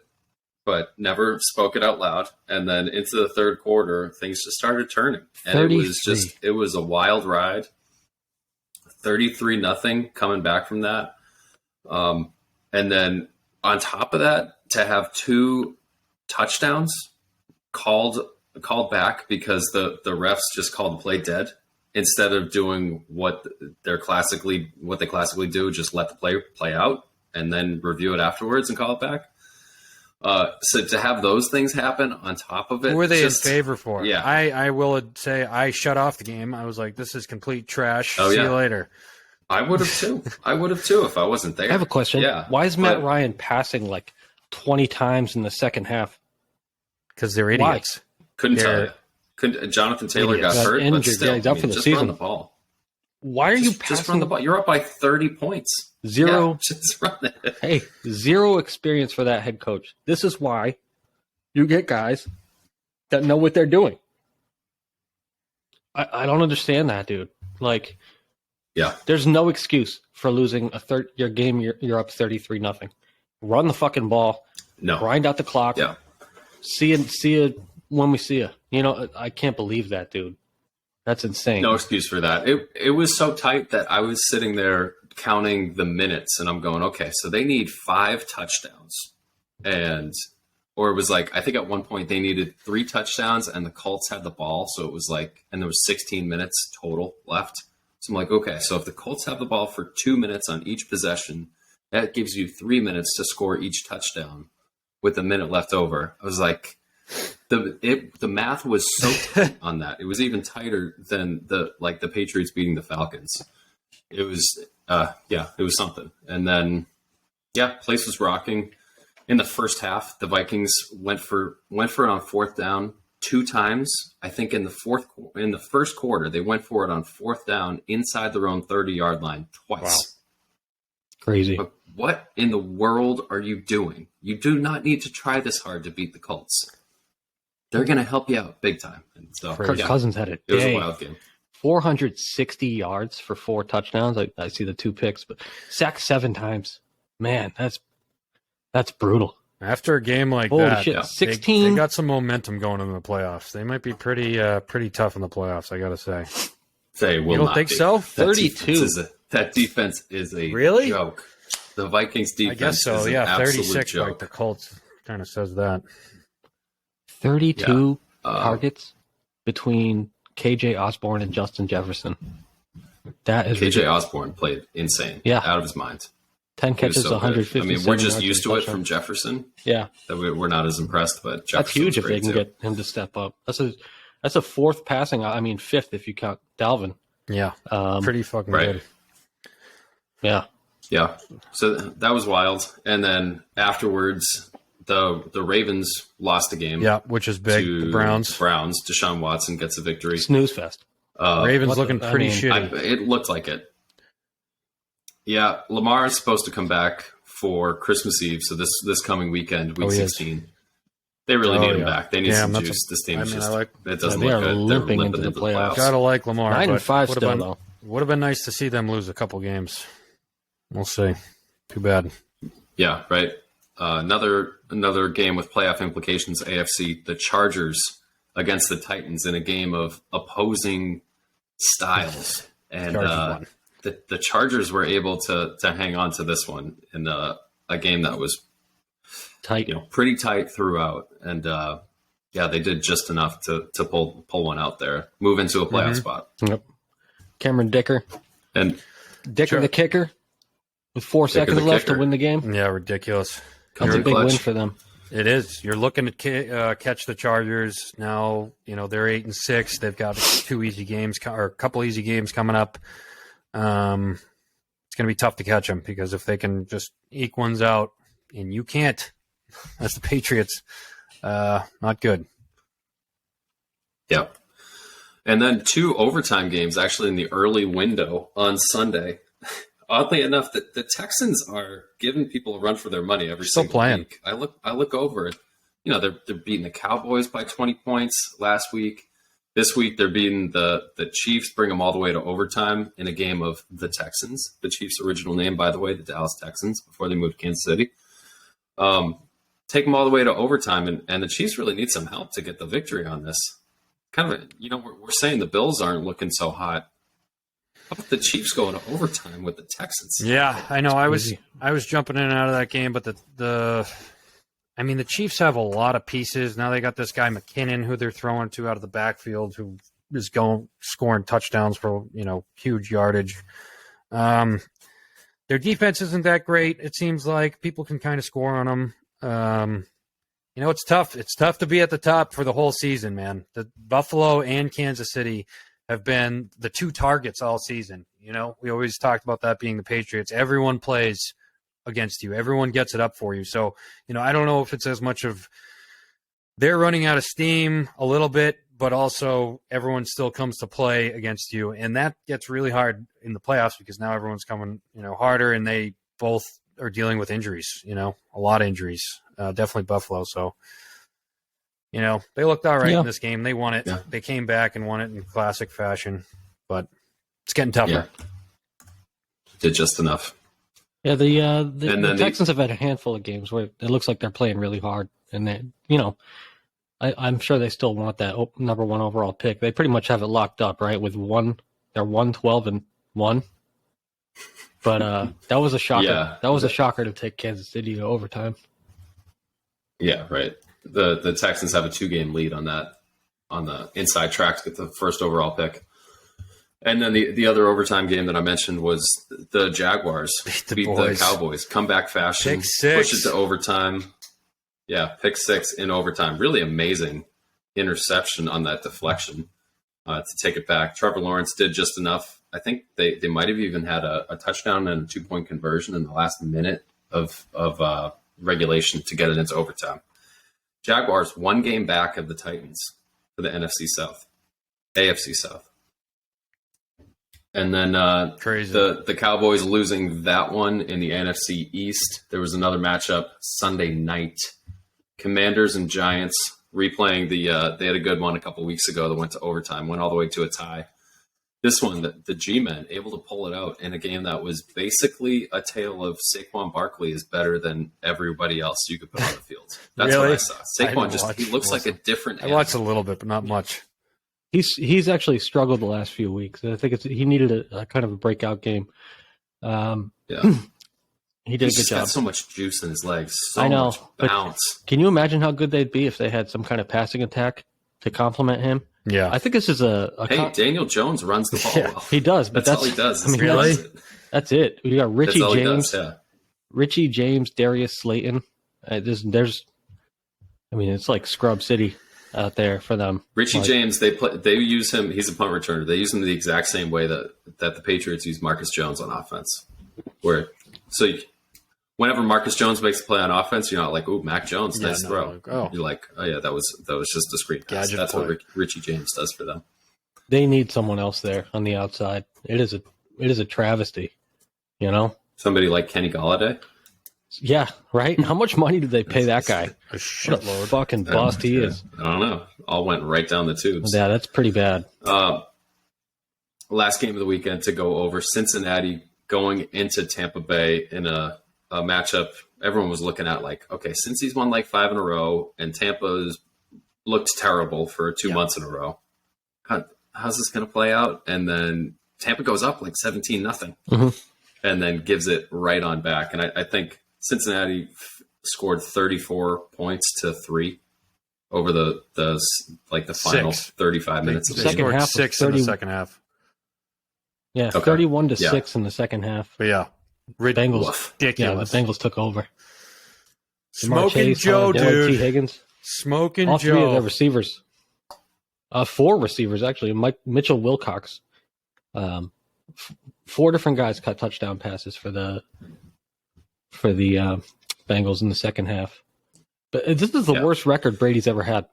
but never spoke it out loud. And then into the third quarter, things just started turning. And it was a wild ride. 33-0 coming back from that. And then on top of that, to have 2 touchdowns called back because the refs just called the play dead instead of doing what they classically do, just let the play out and then review it afterwards and call it back. So to have those things happen on top of it, who were they in favor for? Yeah, I will say I shut off the game. I was like, this is complete trash. See you later. I would have too if I wasn't there. I have a question. Yeah, why is Matt Ryan passing like 20 times in the second half? Because they're idiots. Couldn't tell you. Jonathan Taylor got hurt, injured. But still, he's out for the season. Run the ball. Why are you passing just run the ball? You're up by 30 points. Zero. Yeah, just run it. Hey, zero experience for that head coach. This is why you get guys that know what they're doing. I don't understand that, dude. Like, there's no excuse for losing your game. You're up 33-0. Run the fucking ball. No, grind out the clock. Yeah. See you when we see you. I can't believe that, dude. That's insane. No excuse for that. It was so tight that I was sitting there counting the minutes, and I'm going, okay, so they need 5 touchdowns, or it was like I think at one point they needed 3 touchdowns, and the Colts had the ball, so it was like, and there was 16 minutes total left. So I'm like, okay, so if the Colts have the ball for 2 minutes on each possession, that gives you 3 minutes to score each touchdown with a minute left over. I was like, the math was so tight on that. It was even tighter than the Patriots beating the Falcons. It was, it was something. And then, place was rocking. In the first half, the Vikings went for it on 4th down 2 times. I think in the first quarter, they went for it on 4th down inside their own 30-yard line twice. Wow. Crazy. But what in the world are you doing? You do not need to try this hard to beat the Colts. They're going to help you out big time. And so, Kirk Cousins had it. It was a wild game. 460 yards for 4 touchdowns. I see the 2 picks, but sacked 7 times. Man, that's brutal. After a game like Holy that, shit, 16. They got some momentum going in the playoffs. They might be pretty tough in the playoffs, I got to say. They will. You don't not think be. so? 32. That defense is a really joke. The Vikings defense. I guess so. Is Yeah, an 36. joke. Like the Colts kind of says that. 32 targets between KJ Osborne and Justin Jefferson. That is KJ Osborne played insane. Yeah, out of his mind. 10 catches, so 150. I mean, we're just used to it from Jefferson. Yeah, that we're not as impressed, but that's huge if they can get him to step up. That's a 4th passing. I mean, 5th if you count Dalvin. Yeah, pretty fucking good. Yeah. So that was wild. And then afterwards, the Ravens lost the game. Yeah, which is big. The Browns. Deshaun Watson gets a victory. Snooze fest. Ravens looking pretty shitty. It looked like it. Yeah, Lamar is supposed to come back for Christmas Eve, so this coming weekend, week 16. They really need him back. They need some juice. This team is just it doesn't look good. Limping into the playoffs. Gotta like Lamar. 9-5 still, though. Would have been nice to see them lose a couple games. We'll see. Too bad. Yeah, right. Another game with playoff implications. AFC, the Chargers against the Titans in a game of opposing styles, and the Chargers were able to hang on to this one in a game that was tight, pretty tight throughout, and they did just enough to pull one out there, move into a playoff spot. Yep. Cameron Dicker the kicker with 4 seconds left to win the game. Yeah, ridiculous. That's a big win for them. It is. You're looking to catch the Chargers now. They're 8-6. They've got a couple easy games coming up. It's going to be tough to catch them because if they can just eke ones out, and you can't, that's the Patriots. Not good. Yeah. And then 2 overtime games actually in the early window on Sunday. Oddly enough, the Texans are giving people a run for their money every single week. I look over it. They're beating the Cowboys by 20 points last week. This week they're beating the Chiefs, bring them all the way to overtime in a game of the Texans. The Chiefs' original name, by the way, the Dallas Texans, before they moved to Kansas City. Take them all the way to overtime, and the Chiefs really need some help to get the victory on this. Kind of, we're saying the Bills aren't looking so hot. How about the Chiefs going to overtime with the Texans? Yeah, I know. I was jumping in and out of that game, but the Chiefs have a lot of pieces. Now they got this guy McKinnon who they're throwing to out of the backfield who is scoring touchdowns for, huge yardage. Their defense isn't that great. It seems like people can kind of score on them. It's tough. It's tough to be at the top for the whole season, man. The Buffalo and Kansas City have been the 2 targets all season. We always talked about that being the Patriots. Everyone plays against you. Everyone gets it up for you. So, I don't know if it's as much of they're running out of steam a little bit, but also everyone still comes to play against you. And that gets really hard in the playoffs because now everyone's coming, harder, and they both are dealing with injuries, a lot of injuries, definitely Buffalo. So, they looked all right in this game. They won it. Yeah. They came back and won it in classic fashion, but it's getting tougher. Yeah. Did just enough. Yeah, the Texans have had a handful of games where it looks like they're playing really hard, and they, I'm sure they still want that number 1 overall pick. They pretty much have it locked up, right? With they're 1-12-1. But that was a shocker. Yeah. That was a shocker to take Kansas City to overtime. Yeah, right. The Texans have a 2-game lead on the inside track to get the first overall pick. And then the other overtime game that I mentioned was the Jaguars beat the Cowboys. Comeback fashion. Pick 6. Push it to overtime. Yeah, pick 6 in overtime. Really amazing interception on that deflection to take it back. Trevor Lawrence did just enough. I think they might have even had a touchdown and a 2-point conversion in the last minute of regulation to get it into overtime. Jaguars 1 game back of the Titans for the AFC South. And then crazy. The Cowboys losing that one in the NFC East. There was another matchup Sunday night. Commanders and Giants replaying they had a good one a couple weeks ago that went to overtime, went all the way to a tie. This one, the G-Men able to pull it out in a game that was basically a tale of Saquon Barkley is better than everybody else you could put on the field. That's really? What I saw. Saquon he looks like a different animal. I watched a little bit, but not much. He's actually struggled the last few weeks. I think he needed a kind of a breakout game. Yeah. He did a good job. Got so much juice in his legs. I know. Much bounce. Can you imagine how good they'd be if they had some kind of passing attack to complement him? Yeah. I think this is Daniel Jones runs the ball well. He does, but that's all he does. Really? That's it. We got Richie James. Does, yeah. Richie James, Darius Slayton. It's like Scrub City out there for them. Richie James, they use him. He's a punt returner. They use him the exact same way that the Patriots use Marcus Jones on offense. Whenever Marcus Jones makes a play on offense, you're not like, "Ooh, Mac Jones, nice throw." You're like, "Oh yeah, that was just a screen pass." That's what Richie James does for them. They need someone else there on the outside. It is a travesty. You know? Somebody like Kenny Golladay. Yeah, right? How much money did they pay that guy? A What a shitload. fucking bust he is. I don't know. All went right down the tubes. Yeah, that's pretty bad. Last game of the weekend to go over. Cincinnati going into Tampa Bay in a matchup everyone was looking at like, okay, since he's won like 5 in a row and Tampa's looked terrible for 2 months in a row, how's this going to play out? And then Tampa goes up like 17-0 and then gives it right on back. And I think Cincinnati scored 34 points to 3 over the final 35 minutes of the Second game. half 6 in the second half. Yeah, Okay. 31-6 in the second half. But yeah, Bengals. ridiculous. Yeah, the Bengals took over. Smoking Chase, Joe, Dillard, dude. T. Higgins. Smoking All Joe. 3 of their receivers. 4 receivers, actually. Mitchell Wilcox. 4 different guys caught touchdown passes for the Bengals in the second half. But this is the worst record Brady's ever had.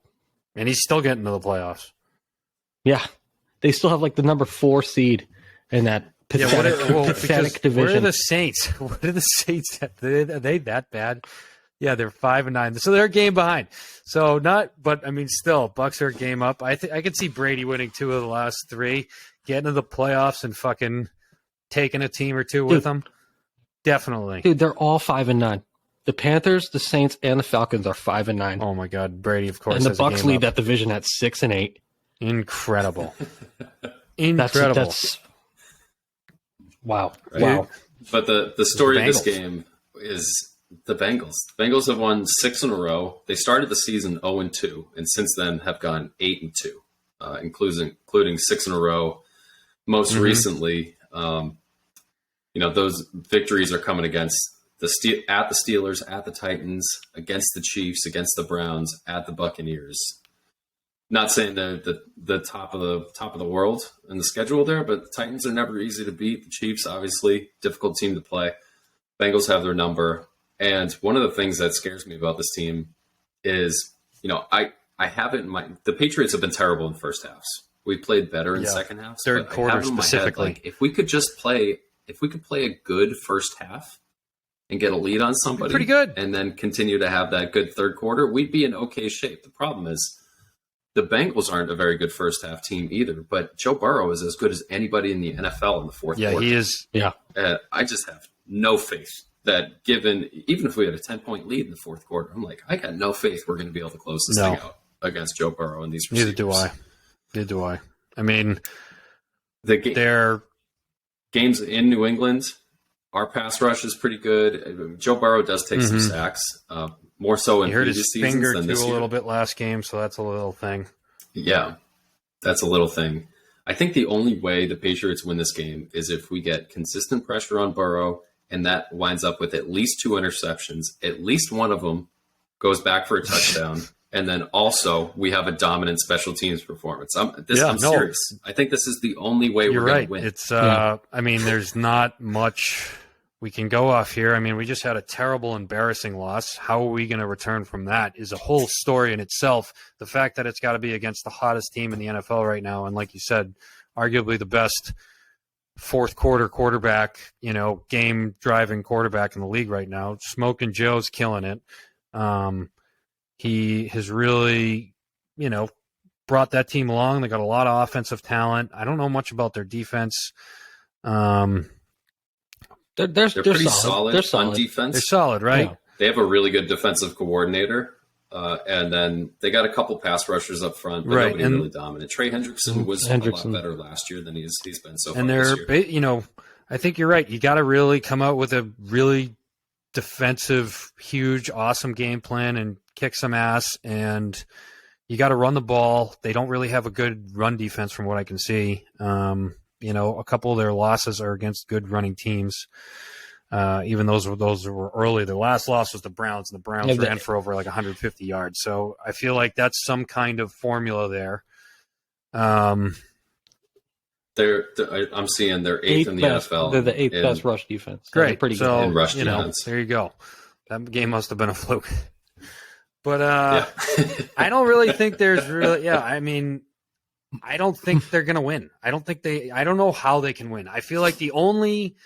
And he's still getting to the playoffs. Yeah. They still have like the number 4 seed in that pathetic division. Where are the Saints? What are the Saints? Are they that bad? Yeah, they're 5-9, so they're a game behind. So but I mean, still, Bucks are a game up. I could see Brady winning 2 of the last 3, getting to the playoffs, and fucking taking a team or 2 with them. Definitely, dude. They're all 5-9. The Panthers, the Saints, and the Falcons are 5-9. Oh my God, Brady, of course, and the has a Bucks game lead up. that division at 6-8. Incredible, incredible. That's wow, Right. wow. But the story of this Bengals. game is the Bengals. The Bengals have won 6 in a row. They started the season 0-2, and since then have gone 8-2, including 6 in a row. Most recently, those victories are coming against the Steelers, at the Titans, against the Chiefs, against the Browns, at the Buccaneers. Not saying the top of the world in the schedule there, but the Titans are never easy to beat. The Chiefs, obviously, difficult team to play. Bengals have their number. And one of the things that scares me about this team is, I have it in my – the Patriots have been terrible in first halves. We played better in second halves. Third but I quarter have it in my head, specifically. like, if we could play a good first half and get a lead on somebody, Pretty good. and then continue to have that good third quarter, we'd be in okay shape. The problem is the Bengals aren't a very good first half team either, but Joe Burrow is as good as anybody in the NFL in the fourth quarter. Yeah, he is. Yeah. I just have no faith that even if we had a 10-point lead in the fourth quarter, I'm like, I got no faith we're going to be able to close this thing out against Joe Burrow and these receivers. Neither do I. I mean, they're games in New England. Our pass rush is pretty good. Joe Burrow does take some sacks, more so in he hurt previous his seasons finger than too this a year. little bit last game, so that's a little thing. Yeah, that's a little thing. I think the only way the Patriots win this game is if we get consistent pressure on Burrow, and that winds up with at least 2 interceptions. At least one of them goes back for a touchdown. And then also we have a dominant special teams performance. I'm serious. I think this is the only way we're going to win. It's, I mean, there's not much we can go off here. I mean, we just had a terrible, embarrassing loss. How are we going to return from that is a whole story in itself. The fact that it's got to be against the hottest team in the NFL right now. And like you said, arguably the best fourth quarter quarterback, game driving quarterback in the league right now. Smoking Joe's killing it. He has really, brought that team along. They got a lot of offensive talent. I don't know much about their defense. They're pretty solid. They're solid on defense. They're solid, right? Yeah. They have a really good defensive coordinator. And then they got a couple pass rushers up front, but nobody really dominant. Trey Hendrickson was a lot better last year than he's been so far and this year. I think you're right. You got to really come out with a really defensive, huge, awesome game plan and kick some ass. And you got to run the ball. They don't really have a good run defense from what I can see. A couple of their losses are against good running teams. Even those were early. The last loss was the Browns, and the Browns ran for over like 150 yards. So I feel like that's some kind of formula there. I'm seeing they're eighth in the NFL. They're the 8th best rush defense. Great, they're pretty so good. In rush defense. There you go. That game must have been a fluke. But I don't really think there's really. Yeah, I mean, I don't think they're going to win. I don't know how they can win. I feel like the only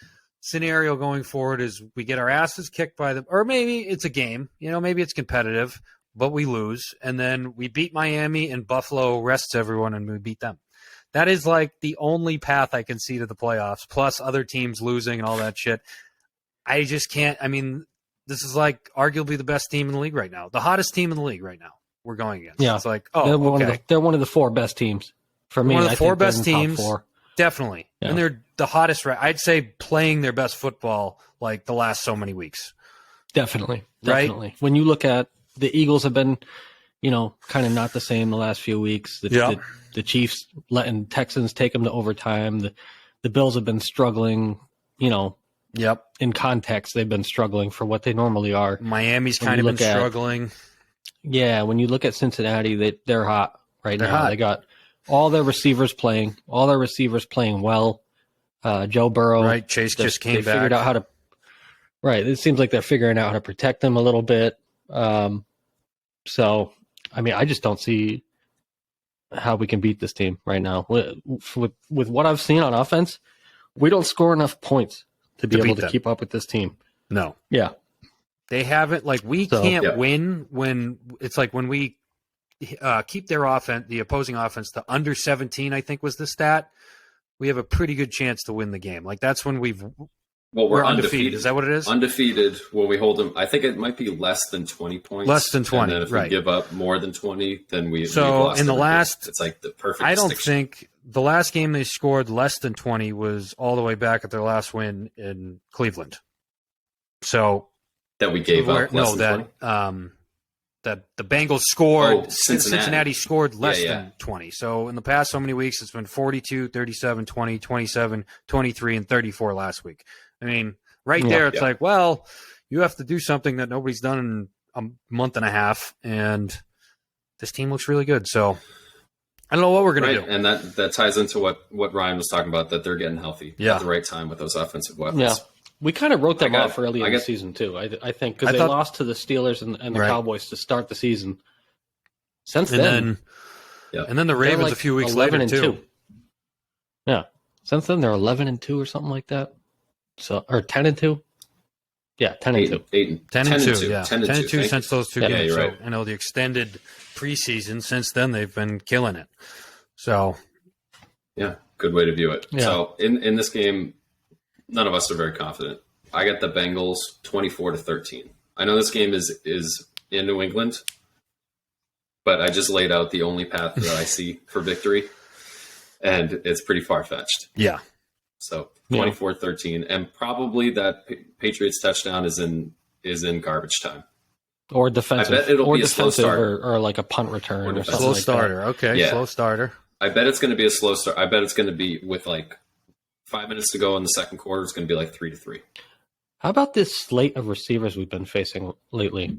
scenario going forward is we get our asses kicked by them, or maybe it's a game, maybe it's competitive, but we lose, and then we beat Miami and Buffalo rests everyone and we beat them. That is like the only path I can see to the playoffs, plus other teams losing and all that shit. I just can't. I mean, this is like arguably the best team in the league right now, the hottest team in the league right now we're going against. Yeah. It's like, they're one of the 4 best teams. For me, one of the I 4 think they're best in the top teams. 4. Definitely. Yeah. And they're the hottest. I'd say playing their best football like the last so many weeks. Definitely. Right? When you look at the Eagles have been, kind of not the same the last few weeks. The Chiefs letting Texans take them to overtime. The Bills have been struggling, Yep. in context, they've been struggling for what they normally are. Miami's kind of been struggling. Yeah, when you look at Cincinnati, they're hot right now. Hot. They got all their receivers playing well. Joe Burrow. Right, Chase just came back. Figured out how to. Right, it seems like they're figuring out how to protect them a little bit. So, I mean, I just don't see how we can beat this team right now. With what I've seen on offense, we don't score enough points to be able to keep up with this team. No. Yeah. They haven't, can't win when it's like when we keep their offense, the opposing offense, to under 17, I think was the stat. We have a pretty good chance to win the game. Like that's when we're undefeated. Is that what it is? Undefeated when we hold them. I think it might be less than 20 points. Less than 20. And then if we give up more than 20, then we've lost. In the last, it's like the perfect. I don't think the last game they scored less than 20 was all the way back at their last win in Cleveland. So that we gave up. That the Bengals scored. Oh, Cincinnati scored less than 20. So in the past so many weeks, it's been 42, 37, 20, 27, 23, and 34 last week. I mean, there, it's like, well, you have to do something that nobody's done in a month and a half, and this team looks really good. So I don't know what we're going to do. And that ties into what Ryan was talking about, that they're getting healthy at the right time with those offensive weapons. Yeah. We kind of wrote them off early in the season, too, I think, because they lost to the Steelers and the Cowboys to start the season. Since then. And then the Ravens a few weeks later, too. Yeah. Since then, they're 11-2 or something like that. So, or 10-2. Yeah, 10-2. 10-2, yeah. 10-2 since those two games. Yeah, you're right. So, I know the extended preseason, since then, they've been killing it. So. Yeah, good way to view it. Yeah. So, in this game, none of us are very confident. I got the Bengals 24-13. I know this game is in New England, but I just laid out the only path that I see for victory, and it's pretty far-fetched. Yeah. So 24-13, and probably that Patriots touchdown is in garbage time. Or defensive. I bet it'll be a slow starter. Or like a punt return or something slow like starter. That. Okay, yeah. Slow starter. I bet it's going to be a slow start. I bet it's going to be with 5 minutes to go in the second quarter. It's going to be 3-3. How about this slate of receivers we've been facing lately?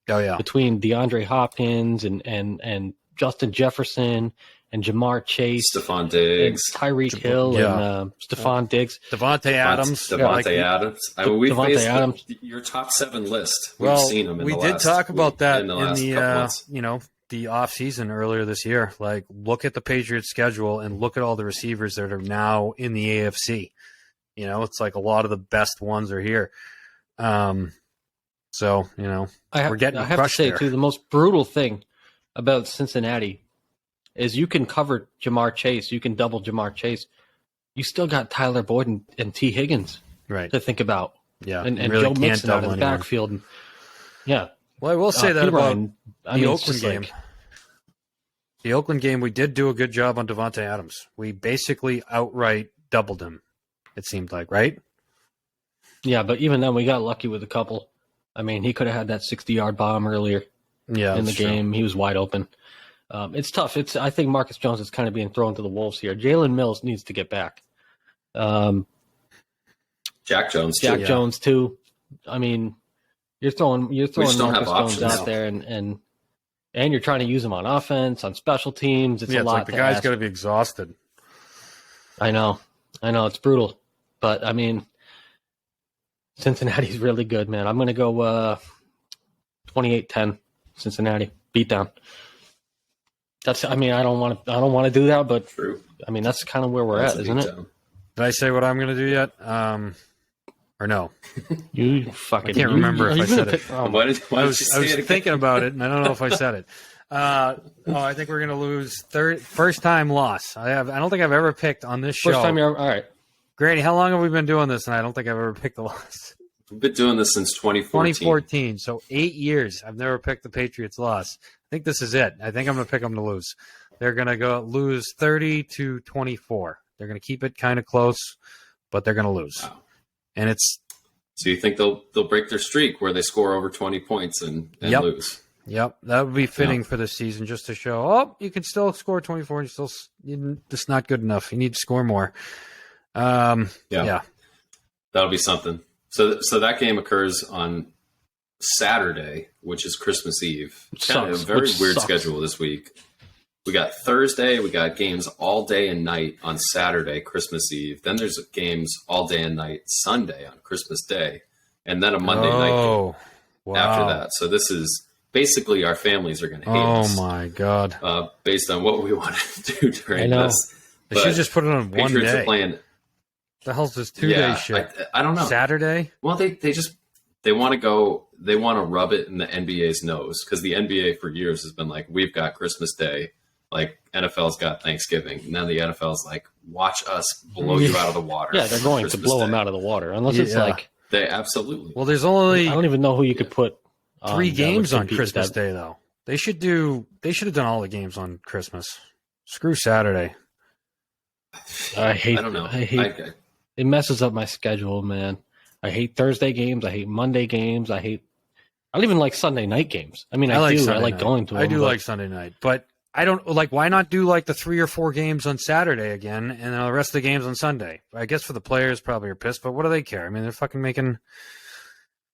Oh, yeah. Between DeAndre Hopkins and Justin Jefferson and Jamar Chase. Stephon Diggs. And Tyreek Hill and Stephon Diggs. Devontae Adams. Adams. I mean, we faced Adams. Your top 7 list. We've seen them in the last we did talk about that in the last couple months. The offseason earlier this year. Look at the Patriots schedule and look at all the receivers that are now in the AFC. It's like a lot of the best ones are here. So, we're getting I have crushed to say, there. too, the most brutal thing about Cincinnati is you can cover Jamar Chase. You can double Jamar Chase. You still got Tyler Boyd and T. Higgins to think about. Yeah. And really Joe Mixon out of the backfield. Yeah. Well, I will say that about the Oakland game. Like, the Oakland game, we did do a good job on Devontae Adams. We basically outright doubled him, it seemed like, right? Yeah, but even then, we got lucky with a couple. I mean, he could have had that 60-yard bomb earlier in the game. True. He was wide open. It's tough. I think Marcus Jones is kind of being thrown to the wolves here. Jalen Mills needs to get back. Jack Jones, too. I mean, you're throwing Marcus Jones out there, and you're trying to use him on offense, on special teams. It's a lot. The guy's got to be exhausted. I know. It's brutal, but I mean, Cincinnati's really good, man. I'm going to go 28-10 Cincinnati beatdown. I don't want to do that, but true. I mean, that's kind of where we're at, isn't it? Did I say what I'm going to do yet? Or no? You fucking. I can't remember if I said it. Why did I you was say it again? thinking about it, and I don't know if I said it. I think we're going to lose first time loss. I don't think I've ever picked on this show. First time you're all right. Granny, how long have we been doing this? And I don't think I've ever picked a loss. We've been doing this since 2014. 2014, so 8 years. I've never picked the Patriots loss. I think this is it. I think I'm going to pick them to lose. They're going to lose 30-24. They're going to keep it kind of close, but they're going to lose. Wow. And it's So you think they'll break their streak where they score over 20 points and Yep. lose? Yep, that would be fitting for this season, just to show, you can still score 24, and it's not good enough. You need to score more. Yeah. That'll be something. So that game occurs on Saturday, which is Christmas Eve. Kind of a very weird schedule this week. We got Thursday, we got games all day and night on Saturday, Christmas Eve. Then there's games all day and night Sunday on Christmas Day, and then a Monday night game after that. So this is basically our families are going to hate us. Oh my God! Based on what we want to do during this. They should just put it on one Patriots day. are playing. The hell's this 2-day shit? I don't know. Saturday? Well, they want to go. They want to rub it in the NBA's nose because the NBA for years has been like, we've got Christmas Day, like NFL's got Thanksgiving. Now the NFL's like, watch us blow you out of the water. Yeah, they're going to blow them out of the water unless it's like they absolutely. Well, there's only I don't even know who you could put 3 games on Christmas Day though. They should have done all the games on Christmas. Screw Saturday. I don't know. I hate it messes up my schedule, man. I hate Thursday games. I hate Monday games. I don't even like Sunday night games. I mean, I like going to them. I do like Sunday night, but I don't like. Why not do like the 3 or 4 games on Saturday again, and then the rest of the games on Sunday? I guess for the players, probably are pissed, but what do they care? I mean, they're fucking making.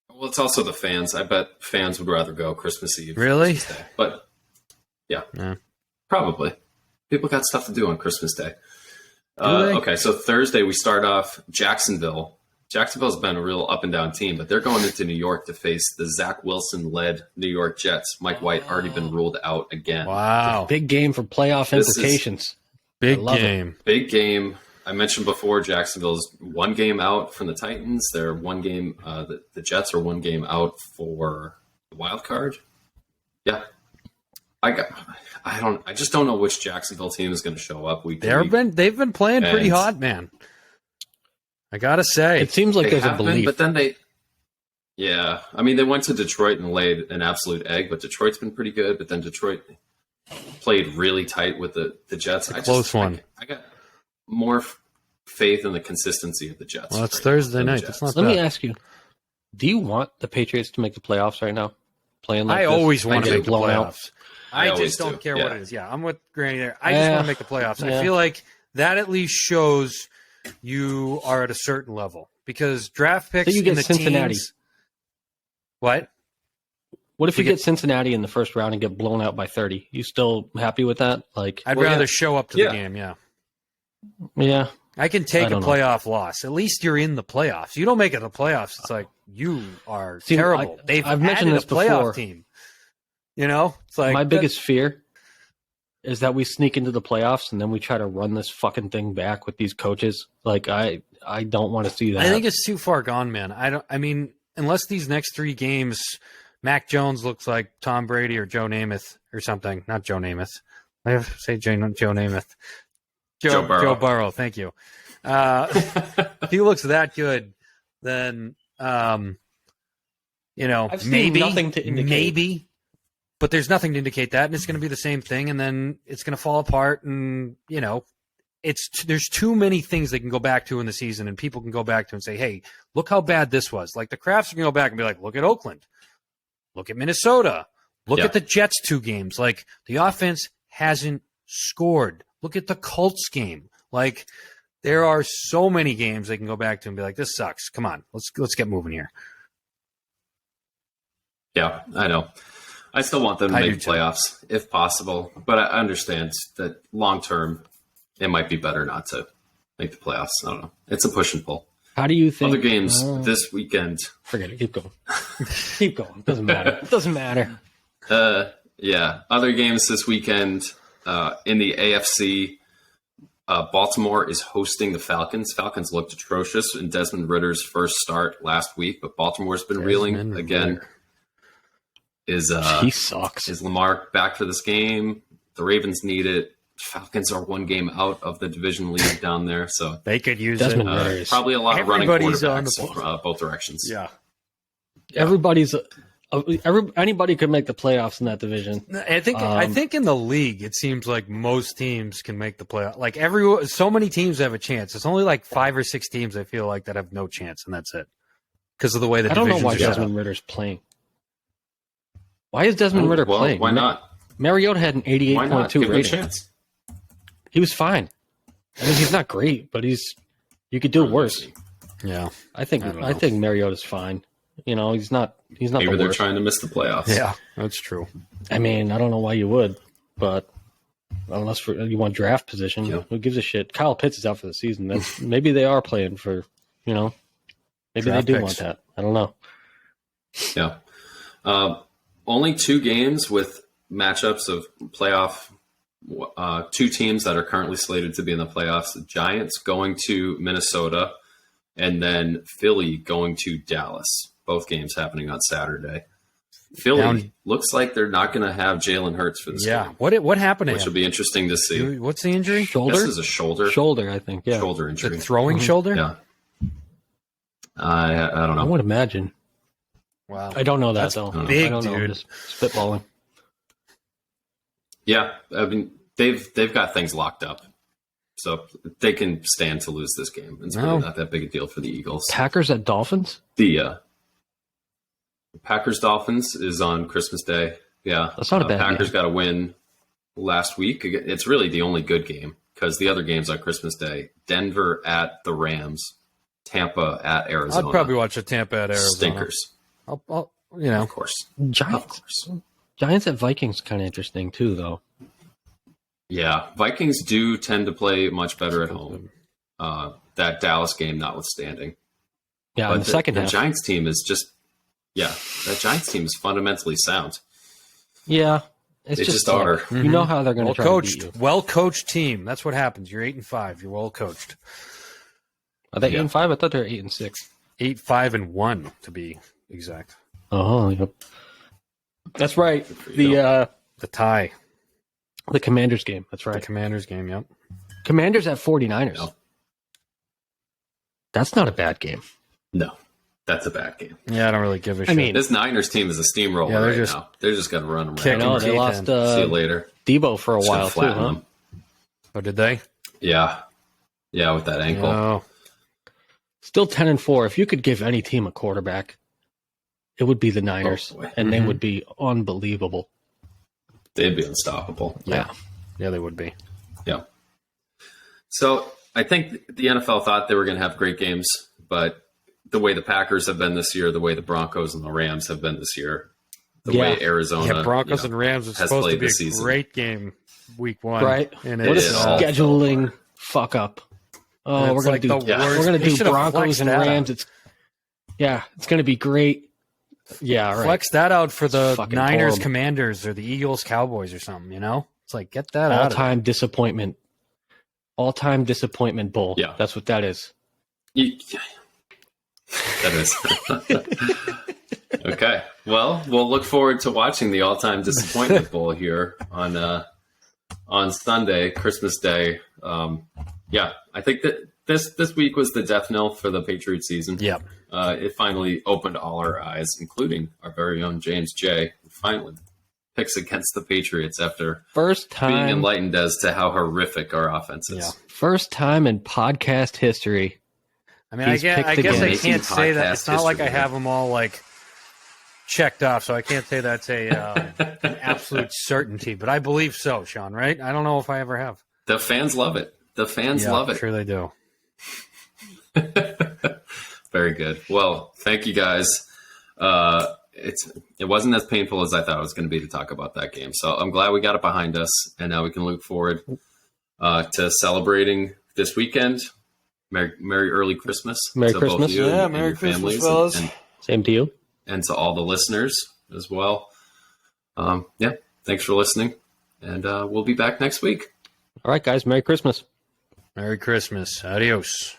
Well, it's also the fans. I bet fans would rather go Christmas Eve. Really? Christmas Day. But yeah, probably. People got stuff to do on Christmas Day. Okay, so Thursday we start off Jacksonville. Jacksonville's been a real up and down team, but they're going into New York to face the Zach Wilson-led New York Jets. Mike White already been ruled out again. Wow. Big game for playoff implications. Big game. Big game. I mentioned before Jacksonville's 1 game out from the Titans. They're 1 game. The Jets are 1 game out for the wild card. Yeah. I just don't know which Jacksonville team is going to show up week to week. They've been playing pretty hot, man. I gotta say, it seems like there's a belief. But then I mean, they went to Detroit and laid an absolute egg, but Detroit's been pretty good. But then Detroit played really tight with the Jets. Close one. I got more faith in the consistency of the Jets. Well, it's Thursday night. That's not Let me ask you: do you want the Patriots to make the playoffs right now? Playing like I always want to make the blown playoffs. out. I just don't care what it is. Yeah, I'm with Granny there. I just want to make the playoffs. I feel like that at least shows you are at a certain level because draft picks So you get in the Cincinnati. teams. What? What if you get Cincinnati in the first round and get blown out by 30? You still happy with that? Like, I'd rather show up to the game. Yeah. I can take a playoff loss. At least you're in the playoffs. You don't make it the playoffs. It's like you are terrible. I've mentioned this playoff before. Team. You know, it's like my biggest fear is that we sneak into the playoffs and then we try to run this fucking thing back with these coaches. Like, I don't want to see that. I think it's too far gone, man. I mean, unless these next 3 games, Mac Jones looks like Tom Brady or Joe Namath or something. Not Joe Namath. I have to say Joe Namath. Joe Burrow. Thank you. If he looks that good, then maybe. But there's nothing to indicate that, and it's going to be the same thing, and then it's going to fall apart, and there's too many things they can go back to in the season, and people can go back to and say, "Hey, look how bad this was." Like the Crafts can go back and be like, "Look at Oakland, look at Minnesota, look at the Jets 2 games. Like the offense hasn't scored. Look at the Colts game. Like there are so many games they can go back to and be like, "This sucks. Come on, let's get moving here." Yeah, I know. I still want them to make playoffs if possible, but I understand that long term, it might be better not to make the playoffs. I don't know. It's a push and pull. How do you think other games this weekend? Forget it. Keep going. Keep going. Doesn't matter. It doesn't matter. Yeah. Other games this weekend in the AFC. Baltimore is hosting the Falcons. Falcons looked atrocious in Desmond Ritter's first start last week, but Baltimore's been reeling again. He sucks. Is Lamar back for this game? The Ravens need it. Falcons are one game out of the division lead down there, so they could use Desmond it. Ritter. Probably a lot of running Everybody's on quarterbacks both directions. Yeah. Anybody could make the playoffs in that division. I think in the league, it seems like most teams can make the playoff. Like so many teams have a chance. It's only like 5 or 6 teams I feel like that have no chance, and that's it because of the way the I don't know divisions why are set Desmond up. Ritter's playing. Why is Desmond Ritter playing? Why not? Mariota had an 88.2 Give him a rating. chance. He was fine. I mean, he's not great, but you could do worse. Yeah, I think Mariota's fine. You know, he's not Maybe the they're worst. trying to miss the playoffs. yeah, that's true. I mean, I don't know why you would, but unless you want draft position, who gives a shit? Kyle Pitts is out for the season. Maybe they are playing for, maybe Draft they do picks. want that. I don't know. Yeah. Only 2 games with matchups of playoff. 2 teams that are currently slated to be in the playoffs. The Giants going to Minnesota, and then Philly going to Dallas. Both games happening on Saturday. Philly looks like they're not going to have Jalen Hurts for this game. What happened to Which him? will be interesting to see. What's the injury? Shoulder? This is a shoulder. Shoulder, I think. Yeah. Shoulder injury. The throwing shoulder? Yeah. I don't I know. would imagine. Wow. I don't know that, That's though. big, I don't know. dude. I'm just spitballing. Yeah, I mean they've got things locked up, so they can stand to lose this game. It's really not that big a deal for the Eagles. Packers at Dolphins? The Packers Dolphins is on Christmas Day. Yeah, That's not a bad Packers game. got a win last week. It's really the only good game because the other games on Christmas Day: Denver at the Rams, Tampa at Arizona. I'd probably watch a Tampa at Arizona. Stinkers, I'll of course. Giants at Vikings kind of interesting, too, though. Yeah, Vikings do tend to play much better at home. That Dallas game notwithstanding. Yeah, But in the second half. The Giants team is just, that Giants team is fundamentally sound. Yeah. It's They just just are. like, you know how they're going to try to beat you. Well coached team. That's what happens. You're 8-5. You're well coached. Are they 8-5? I thought they were 8-6. 8-5-1 to be exact. Oh, yep. That's right. you. The tie. The Commanders game. That's The right. Commanders game. Yep. Commanders at 49ers. No. That's not a bad game. No, that's a bad game. Yeah, I don't really give a shit. I mean, This Niners team is a steamroller Yeah, they're right just now. They're just going to run them kicking I around. know they teeth lost in. See you later. Debo for a Just gonna while, too, flatten huh? them. oh, did they? Yeah, with that ankle. Oh, Still 10-4. If you could give any team a quarterback, it would be the Niners, boy. and they would be unbelievable. They'd be unstoppable. Yeah. yeah, they would be. Yeah. So I think the NFL thought they were going to have great games, but the way the Packers have been this year, the way the Broncos and the Rams have been this year, the way Arizona Yeah, Broncos and Rams was has supposed to played be a this season. great game week 1. Right? And What a is all scheduling fuck up. Oh, It's we're gonna like do the worst. we're gonna They do should've Broncos flexed and that Rams. out. It's gonna be great. Yeah, right. Flex that out for the Fucking Niners, horrible. Commanders, or the Eagles, Cowboys, or something. You know, it's like get that out. All-time disappointment. All-time disappointment bowl. Yeah. That's what that is. That is. Okay. Well, we'll look forward to watching the all-time disappointment bowl here on Sunday, Christmas Day. I think that this week was the death knell for the Patriots season. Yep. It finally opened all our eyes, including our very own James J. who finally picks against the Patriots after First being time. enlightened as to how horrific our offense is. Yeah. First time in podcast history. I mean, I He's guess picked I against can't say that. podcast It's not like I history. have them all like checked off, so I can't say that's an absolute certainty. But I believe so, Sean. Right? I don't know if I ever have. The fans love it. The fans love I'm it. sure they do. Very good. Well, thank you guys. It wasn't as painful as I thought it was going to be to talk about that game. So I'm glad we got it behind us, and now we can look forward to celebrating this weekend. Merry early Christmas. Merry to both Christmas. you Yeah, and Merry your Christmas, families, fellas. Same to you. and to all the listeners as well. Thanks for listening, and we'll be back next week. All right, guys. Merry Christmas. Merry Christmas. Adios.